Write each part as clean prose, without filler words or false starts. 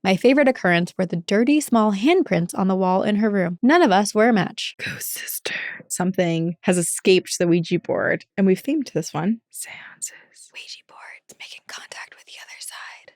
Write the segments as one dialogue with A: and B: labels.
A: My favorite occurrence were the dirty, small handprints on the wall in her room. None of us were a match.
B: Ghost sister. Something has escaped the Ouija board, and we've themed this one. Seances.
A: Ouija boards making contact with the other side.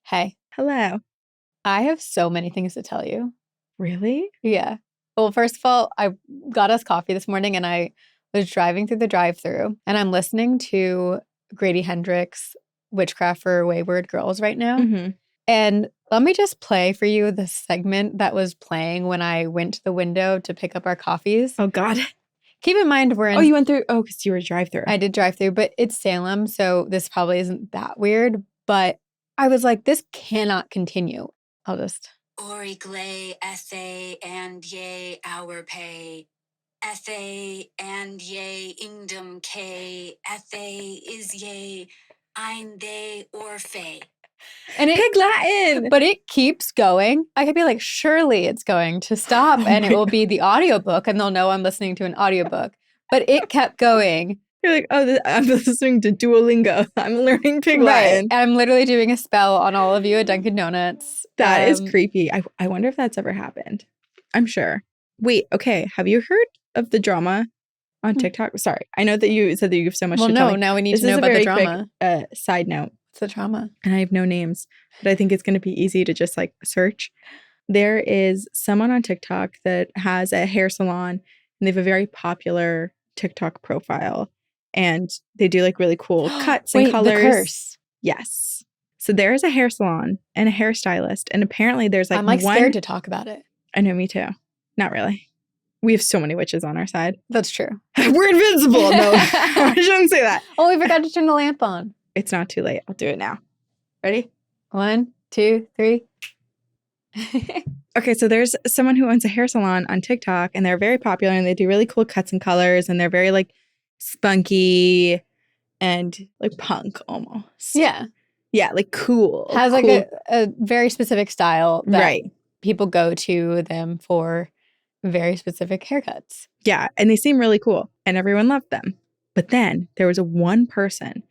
A: Hey.
B: Hello.
A: I have so many things to tell you.
B: Really?
A: Yeah. Well, first of all, I got us coffee this morning and I was driving through the drive-thru and I'm listening to Grady Hendrix' Witchcraft for Wayward Girls right now.
B: Mm-hmm.
A: And let me just play for you the segment that was playing when I went to the window to pick up our coffees.
B: Oh, God.
A: Keep in mind we're in...
B: Oh, you went through... Oh, because you were drive-thru.
A: I did drive-thru, but it's Salem, so this probably isn't that weird. But I was like, this cannot continue. I'll just...
C: Ori glay, essay, and yea, our pay. Essay, and yea, ingdom K. Essay is yea, ein they, orphe.
A: And it,
B: Pig Latin!
A: But it keeps going. I could be like, surely it's going to stop and it will be the audiobook and they'll know I'm listening to an audiobook. But it kept going.
B: You're like, oh, I'm listening to Duolingo. I'm learning Pig Latin.
A: And I'm literally doing a spell on all of you at Dunkin' Donuts.
B: That is creepy. I wonder if that's ever happened. I'm sure. Wait, okay. Have you heard of the drama on TikTok? Sorry. I know that you said that you have so much to tell me.
A: Now we need to know about the drama.
B: Quick, side note.
A: What's the drama?
B: And I have no names, but I think it's going to be easy to just like search. There is someone on TikTok that has a hair salon and they have a very popular TikTok profile. And they do like really cool cuts and colors.
A: The curse.
B: Yes. So there's a hair salon and a hairstylist. And apparently there's like
A: I'm like scared to talk about it.
B: I know, me too. Not really. We have so many witches on our side.
A: That's true.
B: We're invincible. No, I shouldn't say that.
A: Oh, we forgot to turn the lamp on.
B: It's not too late. I'll do it now. Ready?
A: 1, 2, 3.
B: Okay, so there's someone who owns a hair salon on TikTok and they're very popular and they do really cool cuts and colors and they're very like spunky and like punk almost.
A: Yeah.
B: Yeah, like cool.
A: Has
B: cool.
A: like a very specific style that
B: right.
A: people go to them for very specific haircuts.
B: Yeah, and they seem really cool and everyone loved them. But then there was one person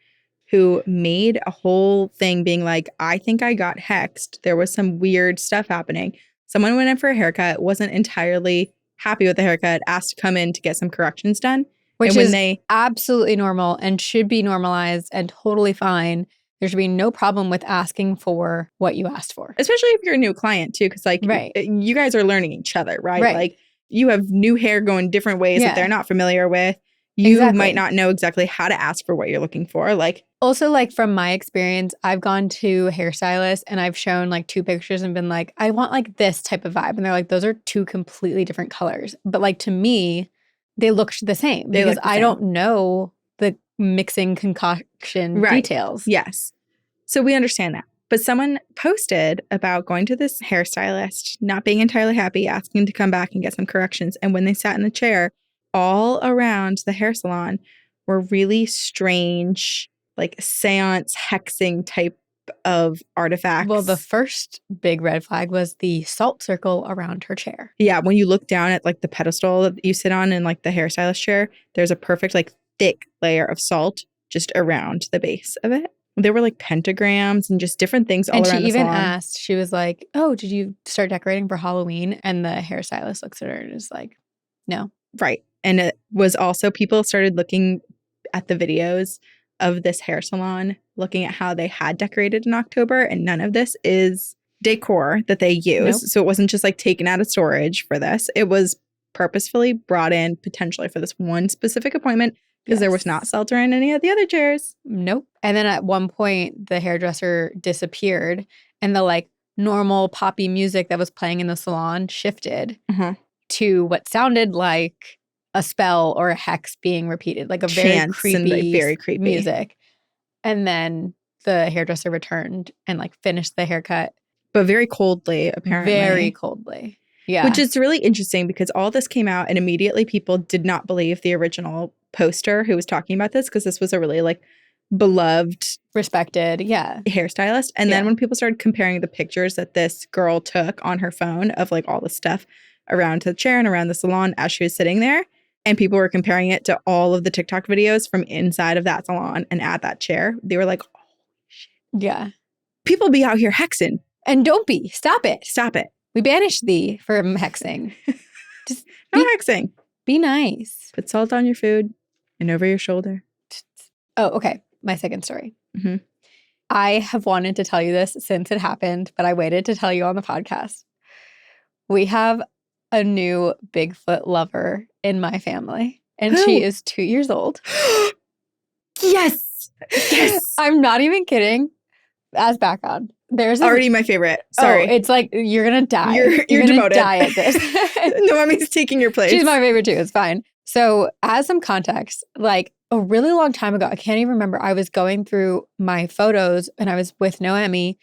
B: who made a whole thing being like, I think I got hexed. There was some weird stuff happening. Someone went in for a haircut, wasn't entirely happy with the haircut, asked to come in to get some corrections done.
A: Which is absolutely normal and should be normalized and totally fine. There should be no problem with asking for what you asked for.
B: Especially if you're a new client too, because like you guys are learning each other, right? Like you have new hair going different ways that they're not familiar with. You might not know exactly how to ask for what you're looking for. Like
A: also, like from my experience, I've gone to a hairstylist and I've shown like 2 pictures and been like, I want like this type of vibe. And they're like, those are 2 completely different colors. But like to me, they look the same because I don't know the mixing concoction details.
B: Yes. So we understand that. But someone posted about going to this hairstylist, not being entirely happy, asking to come back and get some corrections. And when they sat in the chair, all around the hair salon were really strange, like seance hexing type of artifacts.
A: Well, the first big red flag was the salt circle around her chair.
B: Yeah, when you look down at like the pedestal that you sit on in like the hairstylist chair, there's a perfect like thick layer of salt just around the base of it. There were like pentagrams and just different things all around the salon. And she even
A: asked, she was like, oh, did you start decorating for Halloween? And the hairstylist looks at her and is like, no.
B: Right. And it was also, people started looking at the videos of this hair salon, looking at how they had decorated in October. And none of this is decor that they use. Nope. So it wasn't just like taken out of storage for this. It was purposefully brought in potentially for this one specific appointment because there was not shelter in any of the other chairs.
A: Nope. And then at one point, the hairdresser disappeared and the like normal poppy music that was playing in the salon shifted to what sounded like a spell or a hex being repeated, like a very creepy music. And then the hairdresser returned and like finished the haircut.
B: But very coldly, apparently.
A: Very coldly. Yeah.
B: Which is really interesting because all this came out and immediately people did not believe the original poster who was talking about this because this was a really like beloved,
A: respected, yeah,
B: hairstylist. And then when people started comparing the pictures that this girl took on her phone of like all the stuff around the chair and around the salon as she was sitting there, and people were comparing it to all of the TikTok videos from inside of that salon and at that chair, they were like, oh, shit.
A: Yeah.
B: People be out here hexing.
A: And don't be. Stop it.
B: Stop it.
A: We banish thee from hexing. Just
B: No hexing.
A: Be nice.
B: Put salt on your food and over your shoulder.
A: Oh, okay. My second story.
B: Mm-hmm.
A: I have wanted to tell you this since it happened, but I waited to tell you on the podcast. We have a new Bigfoot lover in my family, and she is 2 years old.
B: Yes. Yes.
A: I'm not even kidding. As background, there's
B: already my favorite. Sorry.
A: Oh, it's like you're gonna die.
B: You're
A: gonna
B: demoted.
A: Die at this.
B: No, mommy's taking your place.
A: She's my favorite too. It's fine. So, as some context, like a really long time ago, I can't even remember. I was going through my photos and I was with Noemi,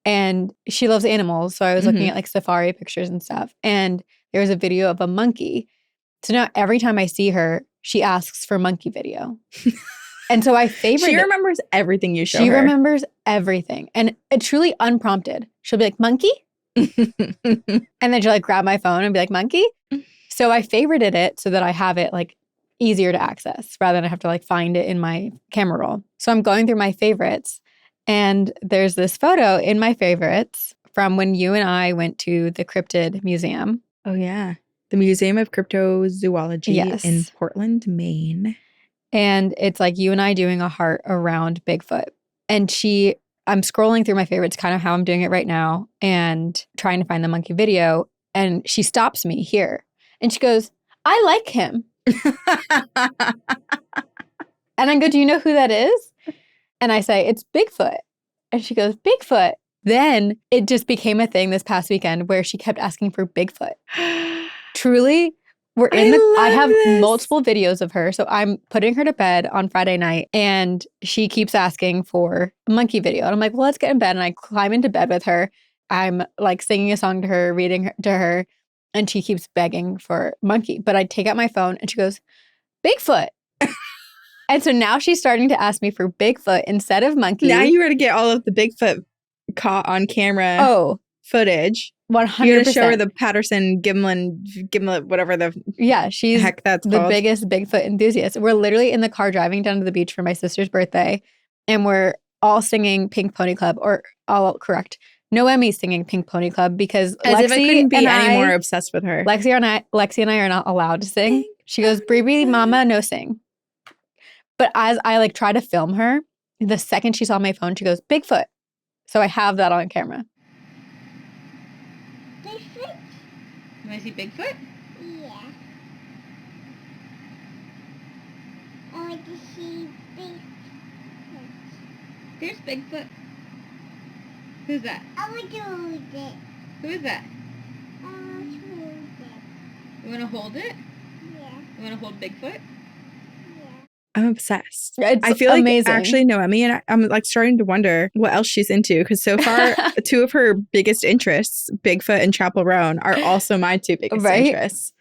A: and she loves animals. So I was looking at like safari pictures and stuff. And there was a video of a monkey. So now every time I see her, she asks for monkey video. And so I favorite.
B: She remembers everything you show her.
A: She remembers everything. And it truly unprompted. She'll be like, monkey? And then she'll like grab my phone and be like, monkey? So I favorited it so that I have it like easier to access rather than I have to like find it in my camera roll. So I'm going through my favorites, and there's this photo in my favorites from when you and I went to the Cryptid Museum.
B: Oh, yeah. The Museum of Cryptozoology in Portland, Maine.
A: And it's like you and I doing a heart around Bigfoot. And I'm scrolling through my favorites, kind of how I'm doing it right now, and trying to find the monkey video. And she stops me here. And she goes, I like him. And I go, do you know who that is? And I say, it's Bigfoot. And she goes, Bigfoot. Then it just became a thing this past weekend where she kept asking for Bigfoot. Truly, I have multiple videos of her. So I'm putting her to bed on Friday night, and she keeps asking for a monkey video. And I'm like, well, let's get in bed. And I climb into bed with her. I'm like singing a song to her, reading to her, and she keeps begging for monkey. But I take out my phone and she goes, Bigfoot. And so now she's starting to ask me for Bigfoot instead of monkey.
B: Now you were to get all of the Bigfoot caught on camera footage.
A: 100%.
B: You're going to show her the Patterson Gimlet, whatever the
A: she's
B: heck that's
A: the
B: called.
A: biggest Bigfoot enthusiast. We're literally in the car driving down to the beach for my sister's birthday, and we're all singing Pink Pony Club, or all correct. Noemi's singing Pink Pony Club because
B: As if I couldn't be any more
A: I,
B: obsessed with her.
A: Lexi and I are not allowed to sing. She goes, Bree, mama, no sing. But as I like try to film her, the second she saw my phone, she goes, Bigfoot. So I have that on camera.
D: Bigfoot?
B: You want to see Bigfoot?
D: Yeah. I want to see Bigfoot.
B: There's Bigfoot. Who's that?
D: I want to hold it.
B: Who is that?
D: I want to hold it.
B: You want to hold it?
D: Yeah.
B: You want to hold Bigfoot?
D: Yeah.
B: I'm obsessed.
A: It's
B: I feel
A: amazing.
B: like actually Noemi, and I'm like starting to wonder what else she's into, because so far two of her biggest interests, Bigfoot and Chapel Roan, are also my two biggest interests.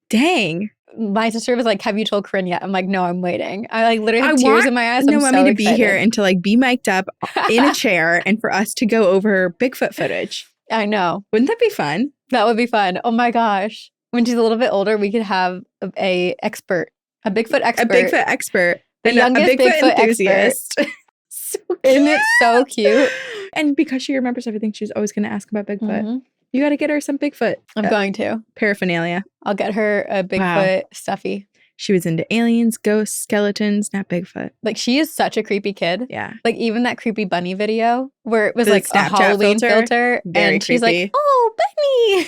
B: Dang.
A: My sister was like, have you told Corinne yet? I'm like, no, I'm waiting. I like literally have tears in my eyes. I'm
B: Noemi
A: so
B: to
A: excited.
B: be here and to like be mic'd up in a chair and for us to go over Bigfoot footage.
A: I know.
B: Wouldn't that be fun?
A: That would be fun. Oh my gosh. When she's a little bit older, we could have a Bigfoot expert.
B: A Bigfoot expert.
A: The youngest Bigfoot enthusiast.
B: So
A: Isn't it so cute?
B: And because she remembers everything, she's always going to ask about Bigfoot.
A: Mm-hmm.
B: You got to get her some Bigfoot.
A: I'm going to.
B: Paraphernalia.
A: I'll get her a Bigfoot stuffy.
B: She was into aliens, ghosts, skeletons, not Bigfoot.
A: Like, she is such a creepy kid.
B: Yeah.
A: Like, even that creepy bunny video where it was
B: The
A: like
B: Snapchat
A: a Halloween filter.
B: Very
A: and she's
B: creepy.
A: like, oh, bunny.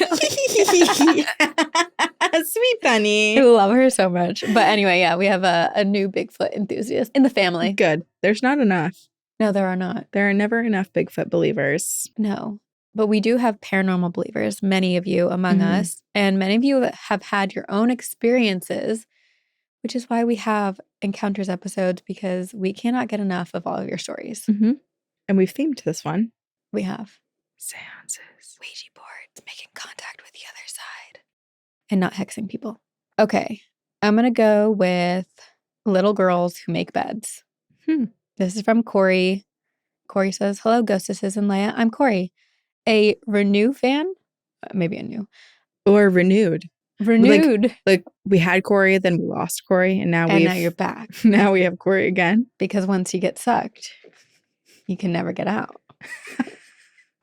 B: Sweet bunny.
A: I love her so much. But anyway, yeah, we have a new Bigfoot enthusiast in the family.
B: Good. There's not enough.
A: No, there are not.
B: There are never enough Bigfoot believers.
A: No. But we do have paranormal believers, many of you among us. And many of you have had your own experiences, which is why we have Encounters episodes, because we cannot get enough of all of your stories.
B: Mm-hmm. And we've themed this one.
A: We have
B: Seances.
A: Ouija boards, making contact with the other and not hexing people. Okay, I'm going to go with little girls who make beds. This is from Corey. Corey says, hello, Ghostesses and Leia. I'm Corey, a Renew fan. Maybe a new.
B: Or renewed.
A: Renewed.
B: Like we had Corey, then we lost Corey, and now
A: you're back.
B: Now we have Corey again.
A: Because once you get sucked, you can never get out.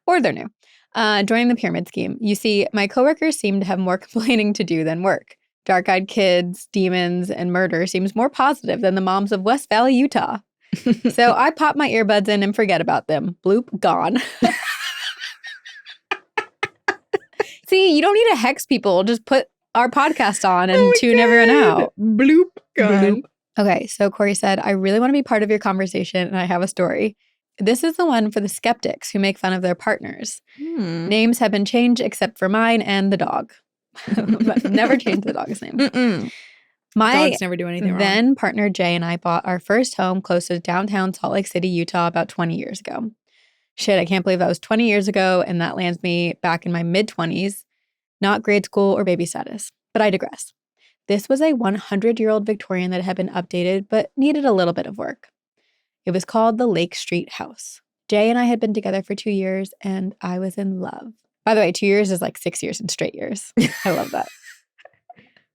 A: Or they're new. Joining the pyramid scheme. You see, my coworkers seem to have more complaining to do than work. Dark-eyed kids, demons, and murder seems more positive than the moms of West Valley, Utah. So I pop my earbuds in and forget about them. Bloop, gone. See, you don't need to hex people. Just put our podcast on and tune everyone out.
B: Bloop, gone.
A: Bloop. Okay, so Corey said, I really want to be part of your conversation, and I have a story. This is the one for the skeptics who make fun of their partners. Names have been changed except for mine and the dog. But never changed the dog's name. My
B: dogs never do anything wrong.
A: then partner Jay and I bought our first home close to downtown Salt Lake City, Utah about 20 years ago. Shit, I can't believe that was 20 years ago, and that lands me back in my mid-20s, not grade school or baby status. But I digress. This was a 100-year-old Victorian that had been updated but needed a little bit of work. It was called the Lake Street House. Jay and I had been together for 2 years, and I was in love. By the way, 2 years is like 6 years in straight years. I love that.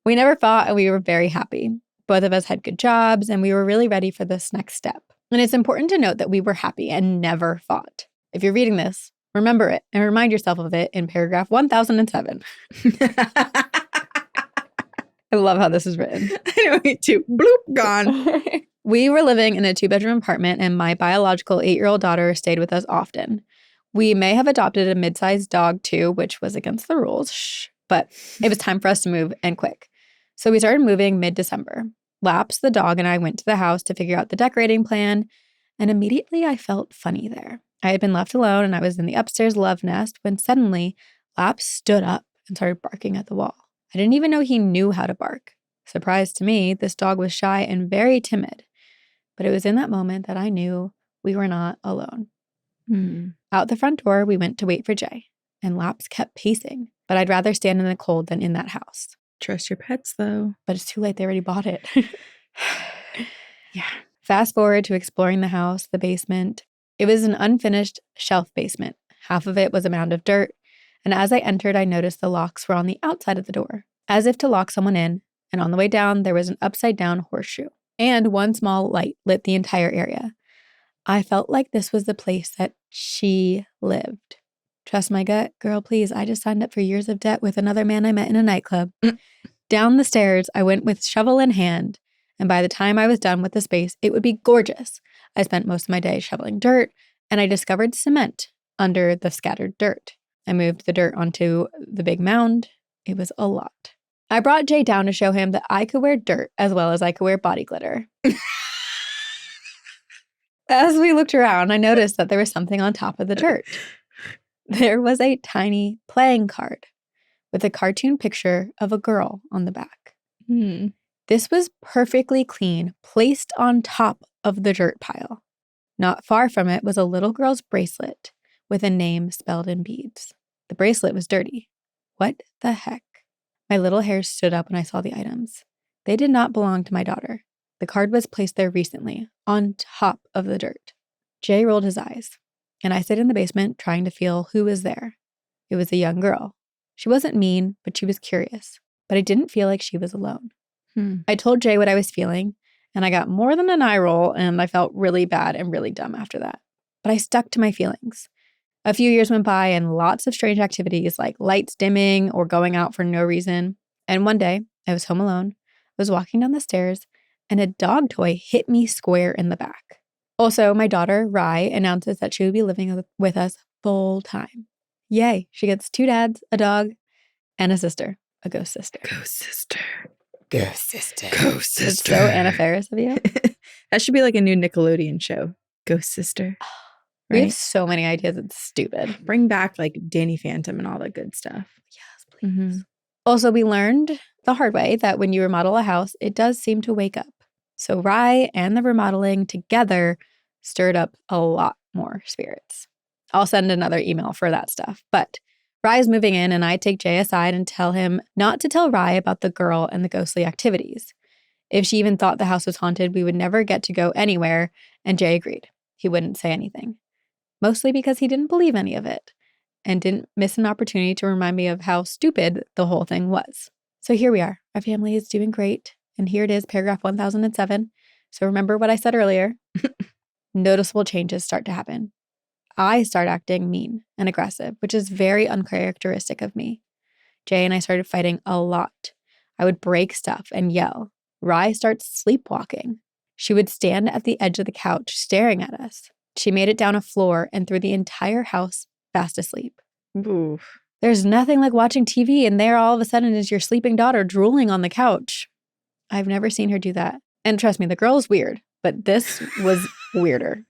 A: We never fought, and we were very happy. Both of us had good jobs, and we were really ready for this next step. And it's important to note that we were happy and never fought. If you're reading this, remember it and remind yourself of it in paragraph 1007. I love how this is written.
B: I know, me too. Bloop, gone.
A: We were living in a 2-bedroom apartment, and my biological 8-year-old daughter stayed with us often. We may have adopted a mid-sized dog too, which was against the rules, but it was time for us to move, and quick. So we started moving mid-December. Laps, the dog, and I went to the house to figure out the decorating plan, and immediately I felt funny there. I had been left alone, and I was in the upstairs love nest when suddenly Laps stood up and started barking at the wall. I didn't even know he knew how to bark. Surprise to me, this dog was shy and very timid. But it was in that moment that I knew we were not alone. Out the front door, we went to wait for Jay, and Laps kept pacing. But I'd rather stand in the cold than in that house.
B: Trust your pets, though.
A: But it's too late. They already bought it.
B: Yeah.
A: Fast forward to exploring the house, the basement. It was an unfinished shelf basement. Half of it was a mound of dirt. And as I entered, I noticed the locks were on the outside of the door, as if to lock someone in. And on the way down, there was an upside-down horseshoe. And one small light lit the entire area. I felt like this was the place that she lived. Trust my gut, girl, please. I just signed up for years of debt with another man I met in a nightclub. Down the stairs, I went with shovel in hand. And by the time I was done with the space, it would be gorgeous. I spent most of my day shoveling dirt, and I discovered cement under the scattered dirt. I moved the dirt onto the big mound. It was a lot. I brought Jay down to show him that I could wear dirt as well as I could wear body glitter. As we looked around, I noticed that there was something on top of the dirt. There was a tiny playing card with a cartoon picture of a girl on the back. This was perfectly clean, placed on top of the dirt pile. Not far from it was a little girl's bracelet with a name spelled in beads. The bracelet was dirty. What the heck? My little hair stood up when I saw the items. They did not belong to my daughter. The card was placed there recently, on top of the dirt. Jay rolled his eyes, and I stayed in the basement trying to feel who was there. It was a young girl. She wasn't mean, but she was curious. But I didn't feel like she was alone. I told Jay what I was feeling, and I got more than an eye roll, and I felt really bad and really dumb after that. But I stuck to my feelings. A few years went by, and lots of strange activities like lights dimming or going out for no reason. And one day, I was home alone, was walking down the stairs, and a dog toy hit me square in the back. Also, my daughter, Rye, announces that she will be living with us full time. Yay, she gets 2 dads, a dog, and a sister, a ghost sister.
B: Ghost sister.
A: Ghost sister.
B: Ghost sister.
A: It's so Anna Faris of you.
B: That should be like a new Nickelodeon show. Ghost sister.
A: We
B: Right?
A: have so many ideas. It's stupid.
B: Bring back like Danny Phantom and all that good stuff.
A: Yes, please. Also, we learned the hard way that when you remodel a house, it does seem to wake up. So Rye and the remodeling together stirred up a lot more spirits. I'll send another email for that stuff. But Rye's moving in, and I take Jay aside and tell him not to tell Rye about the girl and the ghostly activities. If she even thought the house was haunted, we would never get to go anywhere, and Jay agreed. He wouldn't say anything. Mostly because he didn't believe any of it, and didn't miss an opportunity to remind me of how stupid the whole thing was. So here we are. Our family is doing great, and here it is, paragraph 1007. So remember what I said earlier. Noticeable changes start to happen. I start acting mean and aggressive, which is very uncharacteristic of me. Jay and I started fighting a lot. I would break stuff and yell. Rye starts sleepwalking. She would stand at the edge of the couch staring at us. She made it down a floor and through the entire house fast asleep.
B: Oof.
A: There's nothing like watching TV and there all of a sudden is your sleeping daughter drooling on the couch. I've never seen her do that. And trust me, the girl is weird, but this was weirder.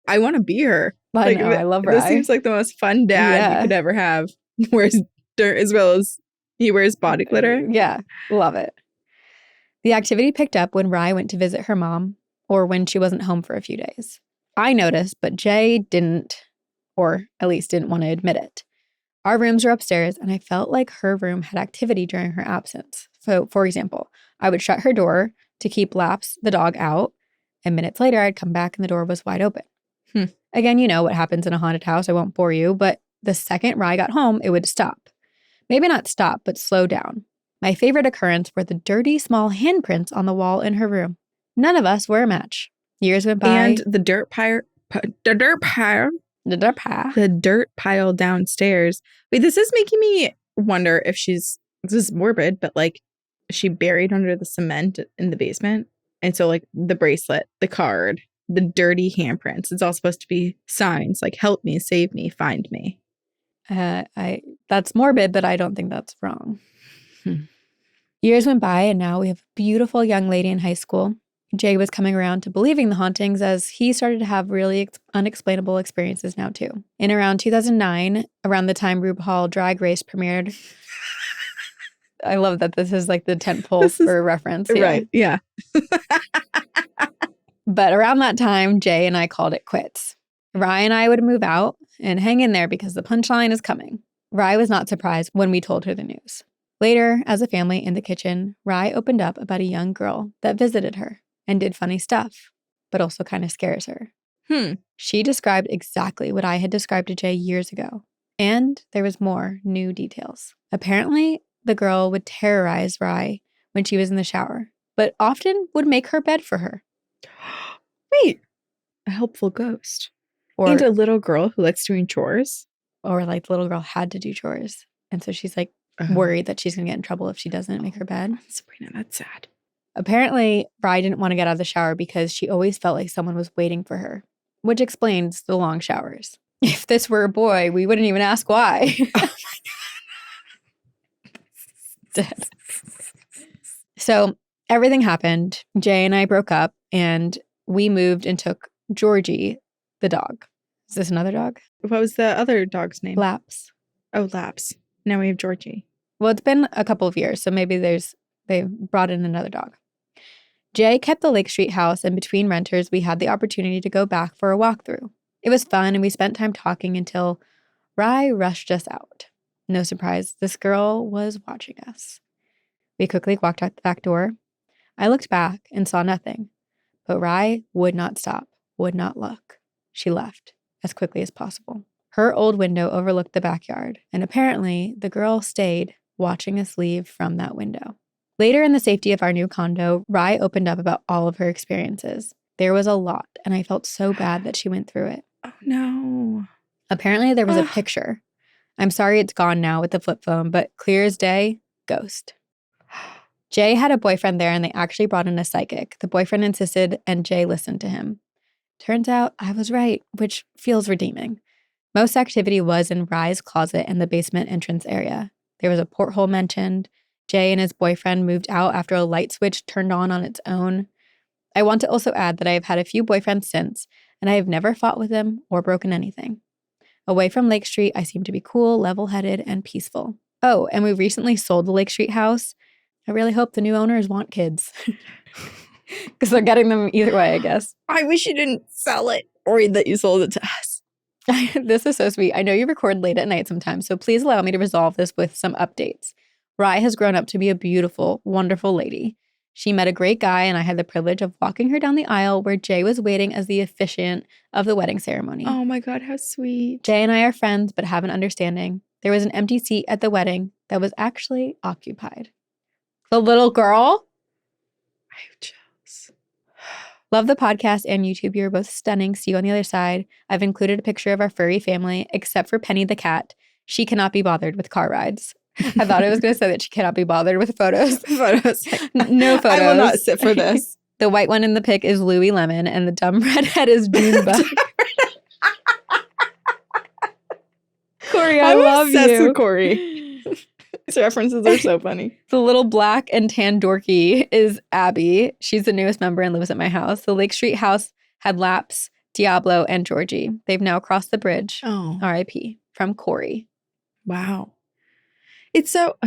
B: I want to be her.
A: I know, I love Rye.
B: This seems like the most fun dad you could ever have. Wears dirt as well as he wears body glitter.
A: Yeah, love it. The activity picked up when Rye went to visit her mom or when she wasn't home for a few days. I noticed, but Jay didn't, or at least didn't want to admit it. Our rooms were upstairs, and I felt like her room had activity during her absence. So, for example, I would shut her door to keep Laps, the dog, out, and minutes later I'd come back and the door was wide open. Again, you know what happens in a haunted house. I won't bore you, but the second Rye got home, it would stop. Maybe not stop, but slow down. My favorite occurrence were the dirty, small handprints on the wall in her room. None of us were a match. Years went by.
B: And the dirt pile downstairs. Wait, this is making me wonder if this is morbid, but like, is she buried under the cement in the basement? And so like the bracelet, the card, the dirty handprints, it's all supposed to be signs like help me, save me, find me.
A: That's morbid, but I don't think that's wrong. Years went by, and now we have a beautiful young lady in high school. Jay was coming around to believing the hauntings as he started to have really unexplainable experiences now too. In around 2009, around the time RuPaul Drag Race premiered, I love that this is like the tentpole for reference. Yeah.
B: Right, yeah.
A: But around that time, Jay and I called it quits. Rye and I would move out and hang in there because the punchline is coming. Rye was not surprised when we told her the news. Later, as a family in the kitchen, Rye opened up about a young girl that visited her and did funny stuff, but also kind of scares her. She described exactly what I had described to Jay years ago. And there was more new details. Apparently, the girl would terrorize Rye when she was in the shower, but often would make her bed for her.
B: Wait, a helpful ghost.
A: Or,
B: and a little girl who likes doing chores.
A: Or like the little girl had to do chores. And so she's like worried that she's going to get in trouble if she doesn't make her bed.
B: Sabrina, that's sad.
A: Apparently, Rye didn't want to get out of the shower because she always felt like someone was waiting for her, which explains the long showers. If this were a boy, we wouldn't even ask why. Oh my God. Dead. So everything happened. Jay and I broke up and we moved and took Georgie, the dog. Is this another dog?
B: What was the other dog's name?
A: Laps.
B: Oh, Laps. Now we have Georgie.
A: Well, it's been a couple of years, so maybe they've brought in another dog. Jay kept the Lake Street house, and between renters, we had the opportunity to go back for a walkthrough. It was fun, and we spent time talking until Rye rushed us out. No surprise, this girl was watching us. We quickly walked out the back door. I looked back and saw nothing, but Rye would not stop, would not look. She left as quickly as possible. Her old window overlooked the backyard, and apparently the girl stayed watching us leave from that window. Later in the safety of our new condo, Rye opened up about all of her experiences. There was a lot, and I felt so bad that she went through it.
B: Oh, no.
A: Apparently there was a picture. I'm sorry it's gone now with the flip phone, but clear as day, ghost. Jay had a boyfriend there, and they actually brought in a psychic. The boyfriend insisted, and Jay listened to him. Turns out I was right, which feels redeeming. Most activity was in Rye's closet and the basement entrance area. There was a porthole mentioned. Jay and his boyfriend moved out after a light switch turned on its own. I want to also add that I have had a few boyfriends since, and I have never fought with them or broken anything. Away from Lake Street, I seem to be cool, level-headed, and peaceful. Oh, and we recently sold the Lake Street house. I really hope the new owners want kids. Because they're getting them either way, I guess.
B: I wish you didn't sell it or that you sold it to us.
A: This is so sweet. I know you record late at night sometimes, so please allow me to resolve this with some updates. Rye has grown up to be a beautiful, wonderful lady. She met a great guy, and I had the privilege of walking her down the aisle where Jay was waiting as the officiant of the wedding ceremony.
B: Oh my God, how sweet.
A: Jay and I are friends, but have an understanding. There was an empty seat at the wedding that was actually occupied. The little girl?
B: I have chills.
A: Love the podcast and YouTube. You're both stunning. See you on the other side. I've included a picture of our furry family, except for Penny the cat. She cannot be bothered with car rides. I thought I was going to say that she cannot be bothered with photos. No photos.
B: I will not sit for this.
A: The white one in the pic is Louie Lemon, and the dumb redhead is Junebug. Corey, I love you.
B: I'm obsessed with Corey. These references are so funny.
A: The little black and tan dorky is Abby. She's the newest member and lives at my house. The Lake Street house had Laps, Diablo, and Georgie. They've now crossed the bridge.
B: Oh.
A: R.I.P. From Corey.
B: Wow. It's so,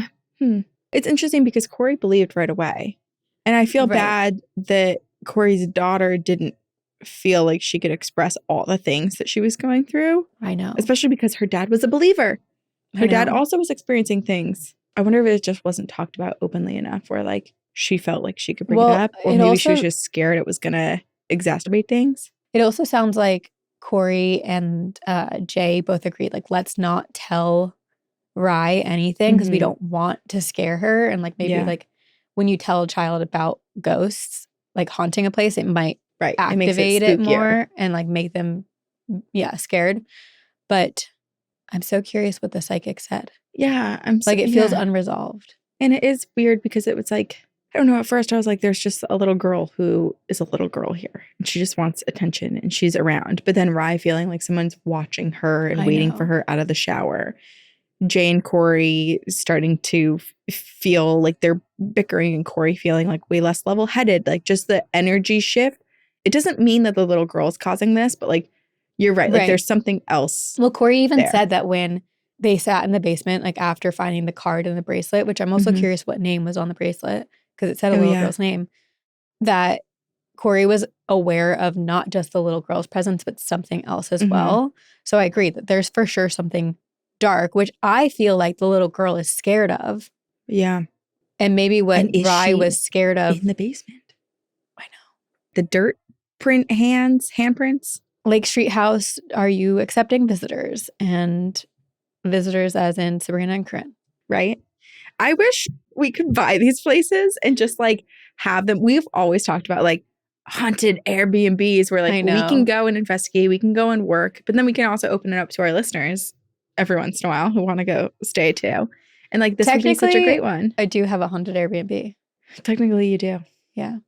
B: it's interesting because Corey believed right away. And I feel bad that Corey's daughter didn't feel like she could express all the things that she was going through.
A: I know.
B: Especially because her dad was a believer. Her dad also was experiencing things. I wonder if it just wasn't talked about openly enough where like she felt like she could bring it up. Or maybe she was just scared it was going to exacerbate things.
A: It also sounds like Corey and Jay both agreed, like, let's not tell Rye anything because we don't want to scare her. And like maybe like when you tell a child about ghosts, like haunting a place, it might activate it more and like make them, scared. But I'm so curious what the psychic said.
B: Yeah. I'm
A: like, it feels unresolved.
B: And it is weird because it was like, I don't know. At first I was like, there's just a little girl who is a little girl here and she just wants attention and she's around. But then Rye feeling like someone's watching her and waiting for her out of the shower. Jay and Corey starting to feel like they're bickering and Corey feeling like way less level-headed. Like just the energy shift. It doesn't mean that the little girl's causing this, but like, you're right. Like there's something else.
A: Well, Corey even said that when they sat in the basement, like after finding the card and the bracelet, which I'm also curious what name was on the bracelet because it said a little girl's name, that Corey was aware of not just the little girl's presence, but something else as well. So I agree that there's for sure something dark, which I feel like the little girl is scared of.
B: Yeah.
A: And maybe what Rye was scared of.
B: In the basement. I know. The dirt print handprints.
A: Lake Street house, are you accepting visitors? And visitors as in Sabrina and Corinne.
B: Right? I wish we could buy these places and just like have them. We've always talked about like haunted Airbnbs where like we can go and investigate, we can go and work, but then we can also open it up to our listeners every once in a while who want to go stay too. And like this would be such a great one.
A: I do have a haunted Airbnb.
B: Technically you do.
A: Yeah.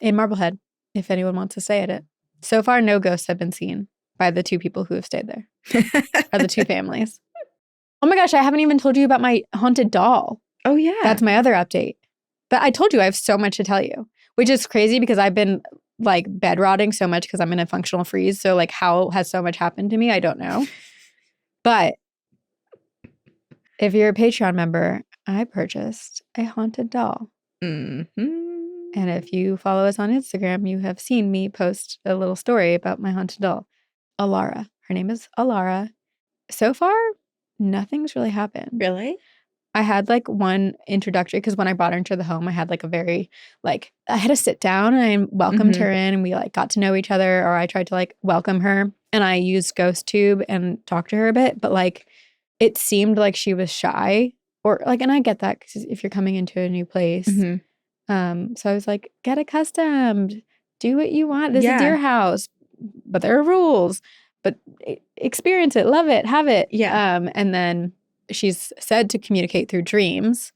A: In Marblehead, if anyone wants to stay at it. So far, no ghosts have been seen by the two people who have stayed there. Or the two families. Oh my gosh, I haven't even told you about my haunted doll.
B: Oh yeah.
A: That's my other update. But I told you I have so much to tell you, which is crazy because I've been like bed rotting so much because I'm in a functional freeze. So like how has so much happened to me? I don't know. But if you're a Patreon member, I purchased a haunted doll. And if you follow us on Instagram, you have seen me post a little story about my haunted doll, Alara. Her name is Alara. So far, nothing's really happened.
B: Really?
A: I had like one introductory because when I brought her into the home, I had like a very like I had to sit down and I welcomed her in and we like got to know each other, or I tried to like welcome her and I used Ghost Tube and talked to her a bit, but like it seemed like she was shy or like, and I get that because if you're coming into a new place. So I was like, get accustomed, do what you want. This is your house, but there are rules, but experience it, love it, have it.
B: Yeah.
A: And then she's said to communicate through dreams,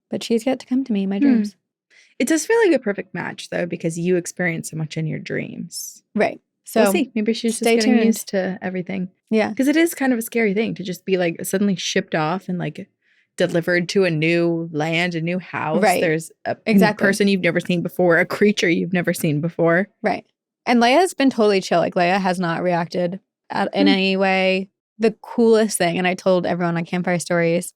A: but she's yet to come to me in my dreams.
B: It does feel like a perfect match though, because you experience so much in your dreams.
A: Right. So
B: we'll see. Maybe she's just getting used to everything. Yeah. Because it is kind of a scary thing to just be like suddenly shipped off and like delivered to a new land, a new house.
A: Right.
B: There's a person you've never seen before, a creature you've never seen before.
A: Right. And Leia's been totally chill. Like Leia has not reacted in any way. The coolest thing, and I told everyone on Campfire Stories,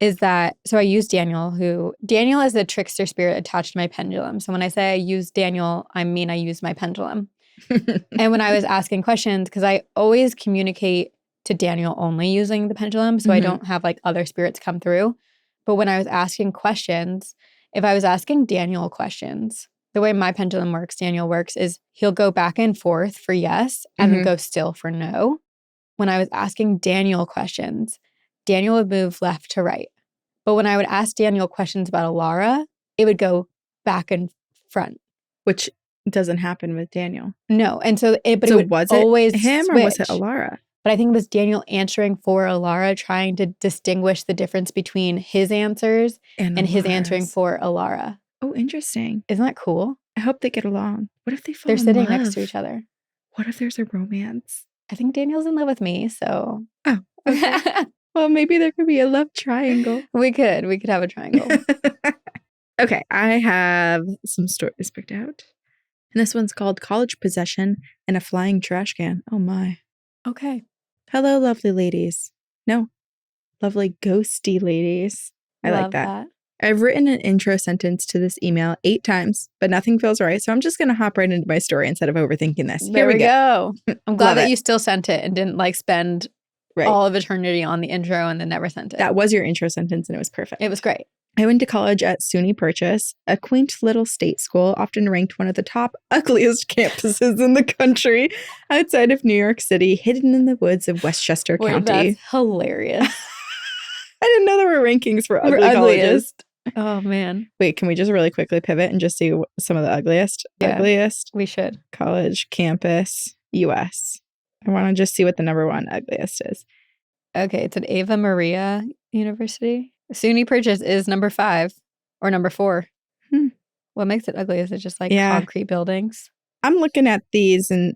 A: is that, so I use Daniel is the trickster spirit attached to my pendulum. So when I say I use Daniel, I mean I use my pendulum. And when I was asking questions, because I always communicate to Daniel only using the pendulum, so I don't have like other spirits come through. But when I was asking questions, if I was asking Daniel questions, the way my pendulum works, Daniel works, is he'll go back and forth for yes and then go still for no. When I was asking Daniel questions, Daniel would move left to right. But when I would ask Daniel questions about Alara, it would go back and front.
B: Which doesn't happen with Daniel.
A: No. And so it
B: So
A: would
B: was
A: always
B: it him
A: switch.
B: or was it Alara?
A: But I think it was Daniel answering for Alara, trying to distinguish the difference between his answers and his answering for Alara.
B: Oh, interesting.
A: Isn't that cool?
B: I hope they get along. What if they fall
A: They're
B: in
A: sitting
B: love?
A: next to each other.
B: What if there's a romance?
A: I think Daniel's in love with me, so.
B: Oh, okay. Well, maybe there could be a love triangle.
A: We could have a triangle.
B: Okay, I have some stories picked out. And this one's called College Possession and a Flying Trash Can. Oh my.
A: Okay.
B: Hello, lovely ladies. No, lovely ghosty ladies. I like that. I've written an intro sentence to this email 8 times, but nothing feels right. So I'm just going to hop right into my story instead of overthinking this.
A: There we go. I'm glad that
B: it.
A: you still sent it and didn't like spend all of eternity on the intro and then never sent it.
B: That was your intro sentence and it was perfect.
A: It was great.
B: I went to college at SUNY Purchase, a quaint little state school, often ranked one of the top ugliest campuses in the country, outside of New York City, hidden in the woods of Westchester County.
A: That's hilarious.
B: I didn't know there were rankings for ugly colleges.
A: Oh, man.
B: Wait, can we just really quickly pivot and just see some of the ugliest?
A: Yeah,
B: ugliest
A: we should.
B: College, campus, U.S. I want to just see what the number 1 ugliest is.
A: Okay, it's at Ave Maria University. SUNY Purchase is number 5 or number 4. What makes it ugly? Is it just like concrete buildings?
B: I'm looking at these and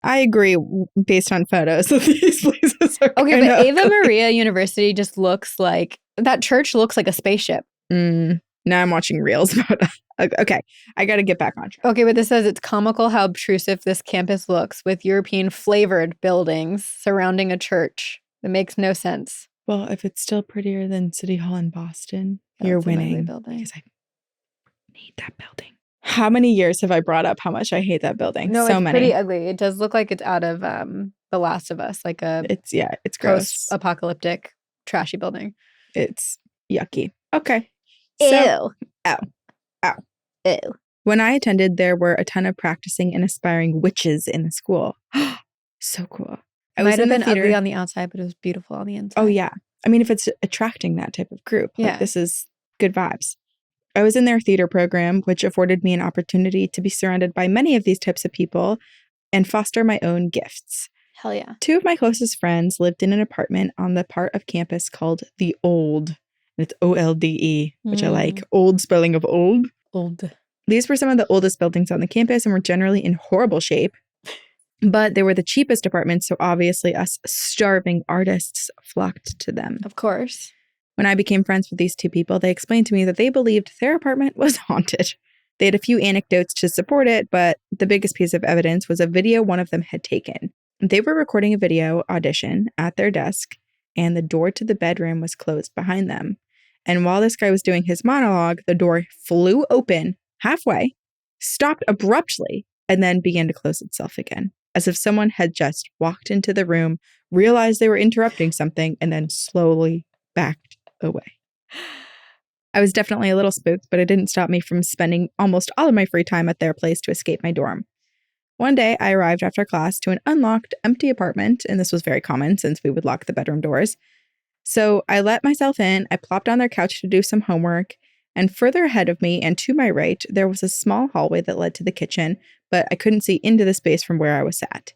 B: I agree based on photos that these places are
A: okay, but Ave Maria University just looks like, that church looks like a spaceship.
B: Now I'm watching reels about okay, I got to get back on track.
A: Okay, but this says it's comical how obtrusive this campus looks with European flavored buildings surrounding a church. It makes no sense.
B: Well, if it's still prettier than City Hall in Boston, you're winning. Because I need that building. How many years have I brought up how much I hate that building?
A: No,
B: so
A: it's
B: many.
A: Pretty ugly. It does look like it's out of The Last of Us, like
B: it's gross,
A: post-apocalyptic, trashy building.
B: It's yucky. Okay.
A: Ew.
B: So, ow.
A: Ew.
B: When I attended, there were a ton of practicing and aspiring witches in the school. So cool.
A: It might have been ugly on the outside, but it was beautiful on the inside.
B: Oh, yeah. I mean, if it's attracting that type of group, like this is good vibes. I was in their theater program, which afforded me an opportunity to be surrounded by many of these types of people and foster my own gifts.
A: Hell yeah.
B: 2 of my closest friends lived in an apartment on the part of campus called the Old. And it's OLDE, which I like. Old spelling of old.
A: Old.
B: These were some of the oldest buildings on the campus and were generally in horrible shape. But they were the cheapest apartments, so obviously us starving artists flocked to them.
A: Of course.
B: When I became friends with these 2 people, they explained to me that they believed their apartment was haunted. They had a few anecdotes to support it, but the biggest piece of evidence was a video one of them had taken. They were recording a video audition at their desk, and the door to the bedroom was closed behind them. And while this guy was doing his monologue, the door flew open halfway, stopped abruptly, and then began to close itself again, as if someone had just walked into the room, realized they were interrupting something, and then slowly backed away. I was definitely a little spooked, but it didn't stop me from spending almost all of my free time at their place to escape my dorm. One day, I arrived after class to an unlocked, empty apartment, and this was very common since we would lock the bedroom doors. So I let myself in, I plopped on their couch to do some homework, and further ahead of me and to my right, there was a small hallway that led to the kitchen, but I couldn't see into the space from where I was sat.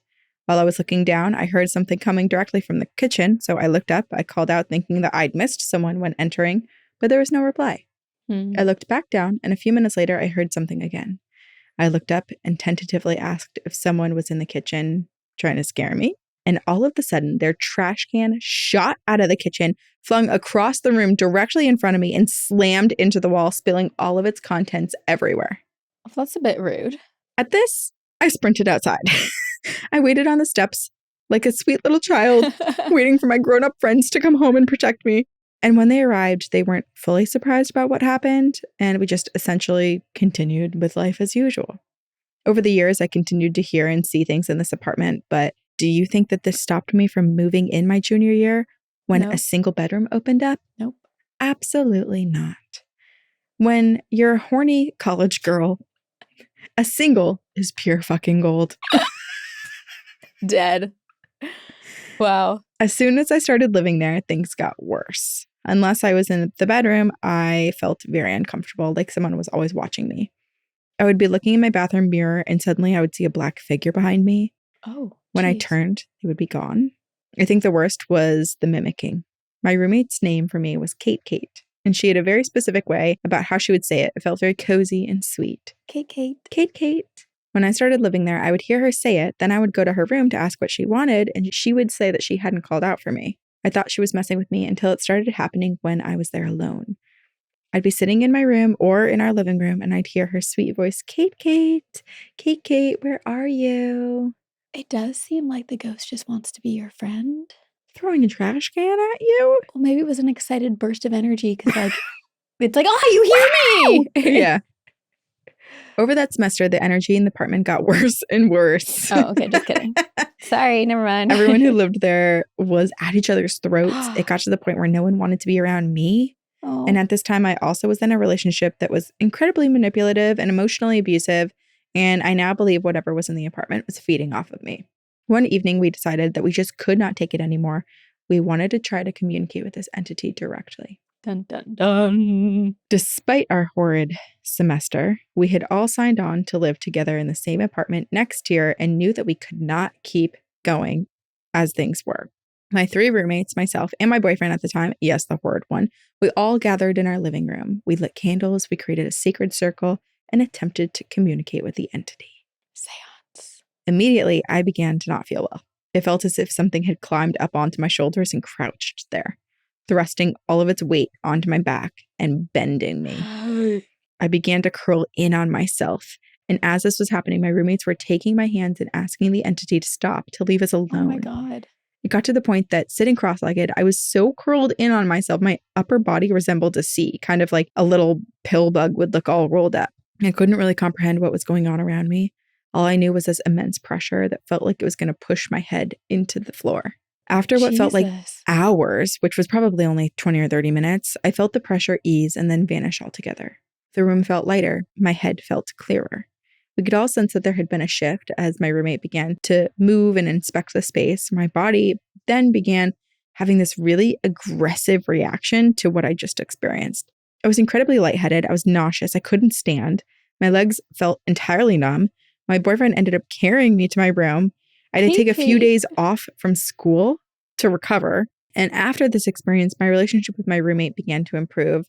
B: While I was looking down, I heard something coming directly from the kitchen, so I looked up, I called out thinking that I'd missed someone when entering, but there was no reply. I looked back down, and a few minutes later, I heard something again. I looked up and tentatively asked if someone was in the kitchen trying to scare me, and all of a sudden, their trash can shot out of the kitchen, flung across the room directly in front of me, and slammed into the wall, spilling all of its contents everywhere.
A: Well, that's a bit rude.
B: At this, I sprinted outside. I waited on the steps like a sweet little child, waiting for my grown-up friends to come home and protect me. And when they arrived, they weren't fully surprised about what happened, and we just essentially continued with life as usual. Over the years, I continued to hear and see things in this apartment, but do you think that this stopped me from moving in my junior year when
A: Nope.
B: a single bedroom opened up?
A: Nope.
B: Absolutely not. When you're a horny college girl, a single is pure fucking gold.
A: Dead. Wow.
B: As soon as I started living there, things got worse. Unless I was in the bedroom, I felt very uncomfortable, like someone was always watching me. I would be looking in my bathroom mirror and suddenly I would see a black figure behind me.
A: Oh,
B: When I
A: geez.
B: turned, it would be gone. I think the worst was the mimicking. My roommate's name for me was Kate, and she had a very specific way about how she would say it. It felt very cozy and sweet.
A: Kate.
B: Kate. When I started living there, I would hear her say it, then I would go to her room to ask what she wanted, and she would say that she hadn't called out for me. I thought she was messing with me until it started happening when I was there alone. I'd be sitting in my room or in our living room, and I'd hear her sweet voice, Kate, where are you?
A: It does seem like the ghost just wants to be your friend.
B: Throwing a trash can at you?
A: Well, maybe it was an excited burst of energy because, like, it's like, oh, you hear me!
B: Yeah. Over that semester, the energy in the apartment got worse and worse.
A: Oh, okay, just kidding. Sorry, never mind.
B: Everyone who lived there was at each other's throats. It got to the point where no one wanted to be around me.
A: Oh.
B: And at this time, I also was in a relationship that was incredibly manipulative and emotionally abusive. And I now believe whatever was in the apartment was feeding off of me. One evening, we decided that we just could not take it anymore. We wanted to try to communicate with this entity directly.
A: Dun, dun, dun.
B: Despite our horrid semester, we had all signed on to live together in the same apartment next year and knew that we could not keep going as things were. My 3 roommates, myself, and my boyfriend at the time, yes, the horrid one, we all gathered in our living room. We lit candles, we created a sacred circle, and attempted to communicate with the entity.
A: Seance.
B: Immediately, I began to not feel well. It felt as if something had climbed up onto my shoulders and crouched there, thrusting all of its weight onto my back and bending me. I began to curl in on myself. And as this was happening, my roommates were taking my hands and asking the entity to stop, to leave us alone.
A: Oh my God.
B: It got to the point that sitting cross-legged, I was so curled in on myself, my upper body resembled a C, kind of like a little pill bug would look all rolled up. I couldn't really comprehend what was going on around me. All I knew was this immense pressure that felt like it was going to push my head into the floor. After what felt like hours, which was probably only 20 or 30 minutes, I felt the pressure ease and then vanish altogether. The room felt lighter. My head felt clearer. We could all sense that there had been a shift as my roommate began to move and inspect the space. My body then began having this really aggressive reaction to what I just experienced. I was incredibly lightheaded. I was nauseous. I couldn't stand. My legs felt entirely numb. My boyfriend ended up carrying me to my room. I had to take a few days off from school to recover. And after this experience, my relationship with my roommate began to improve.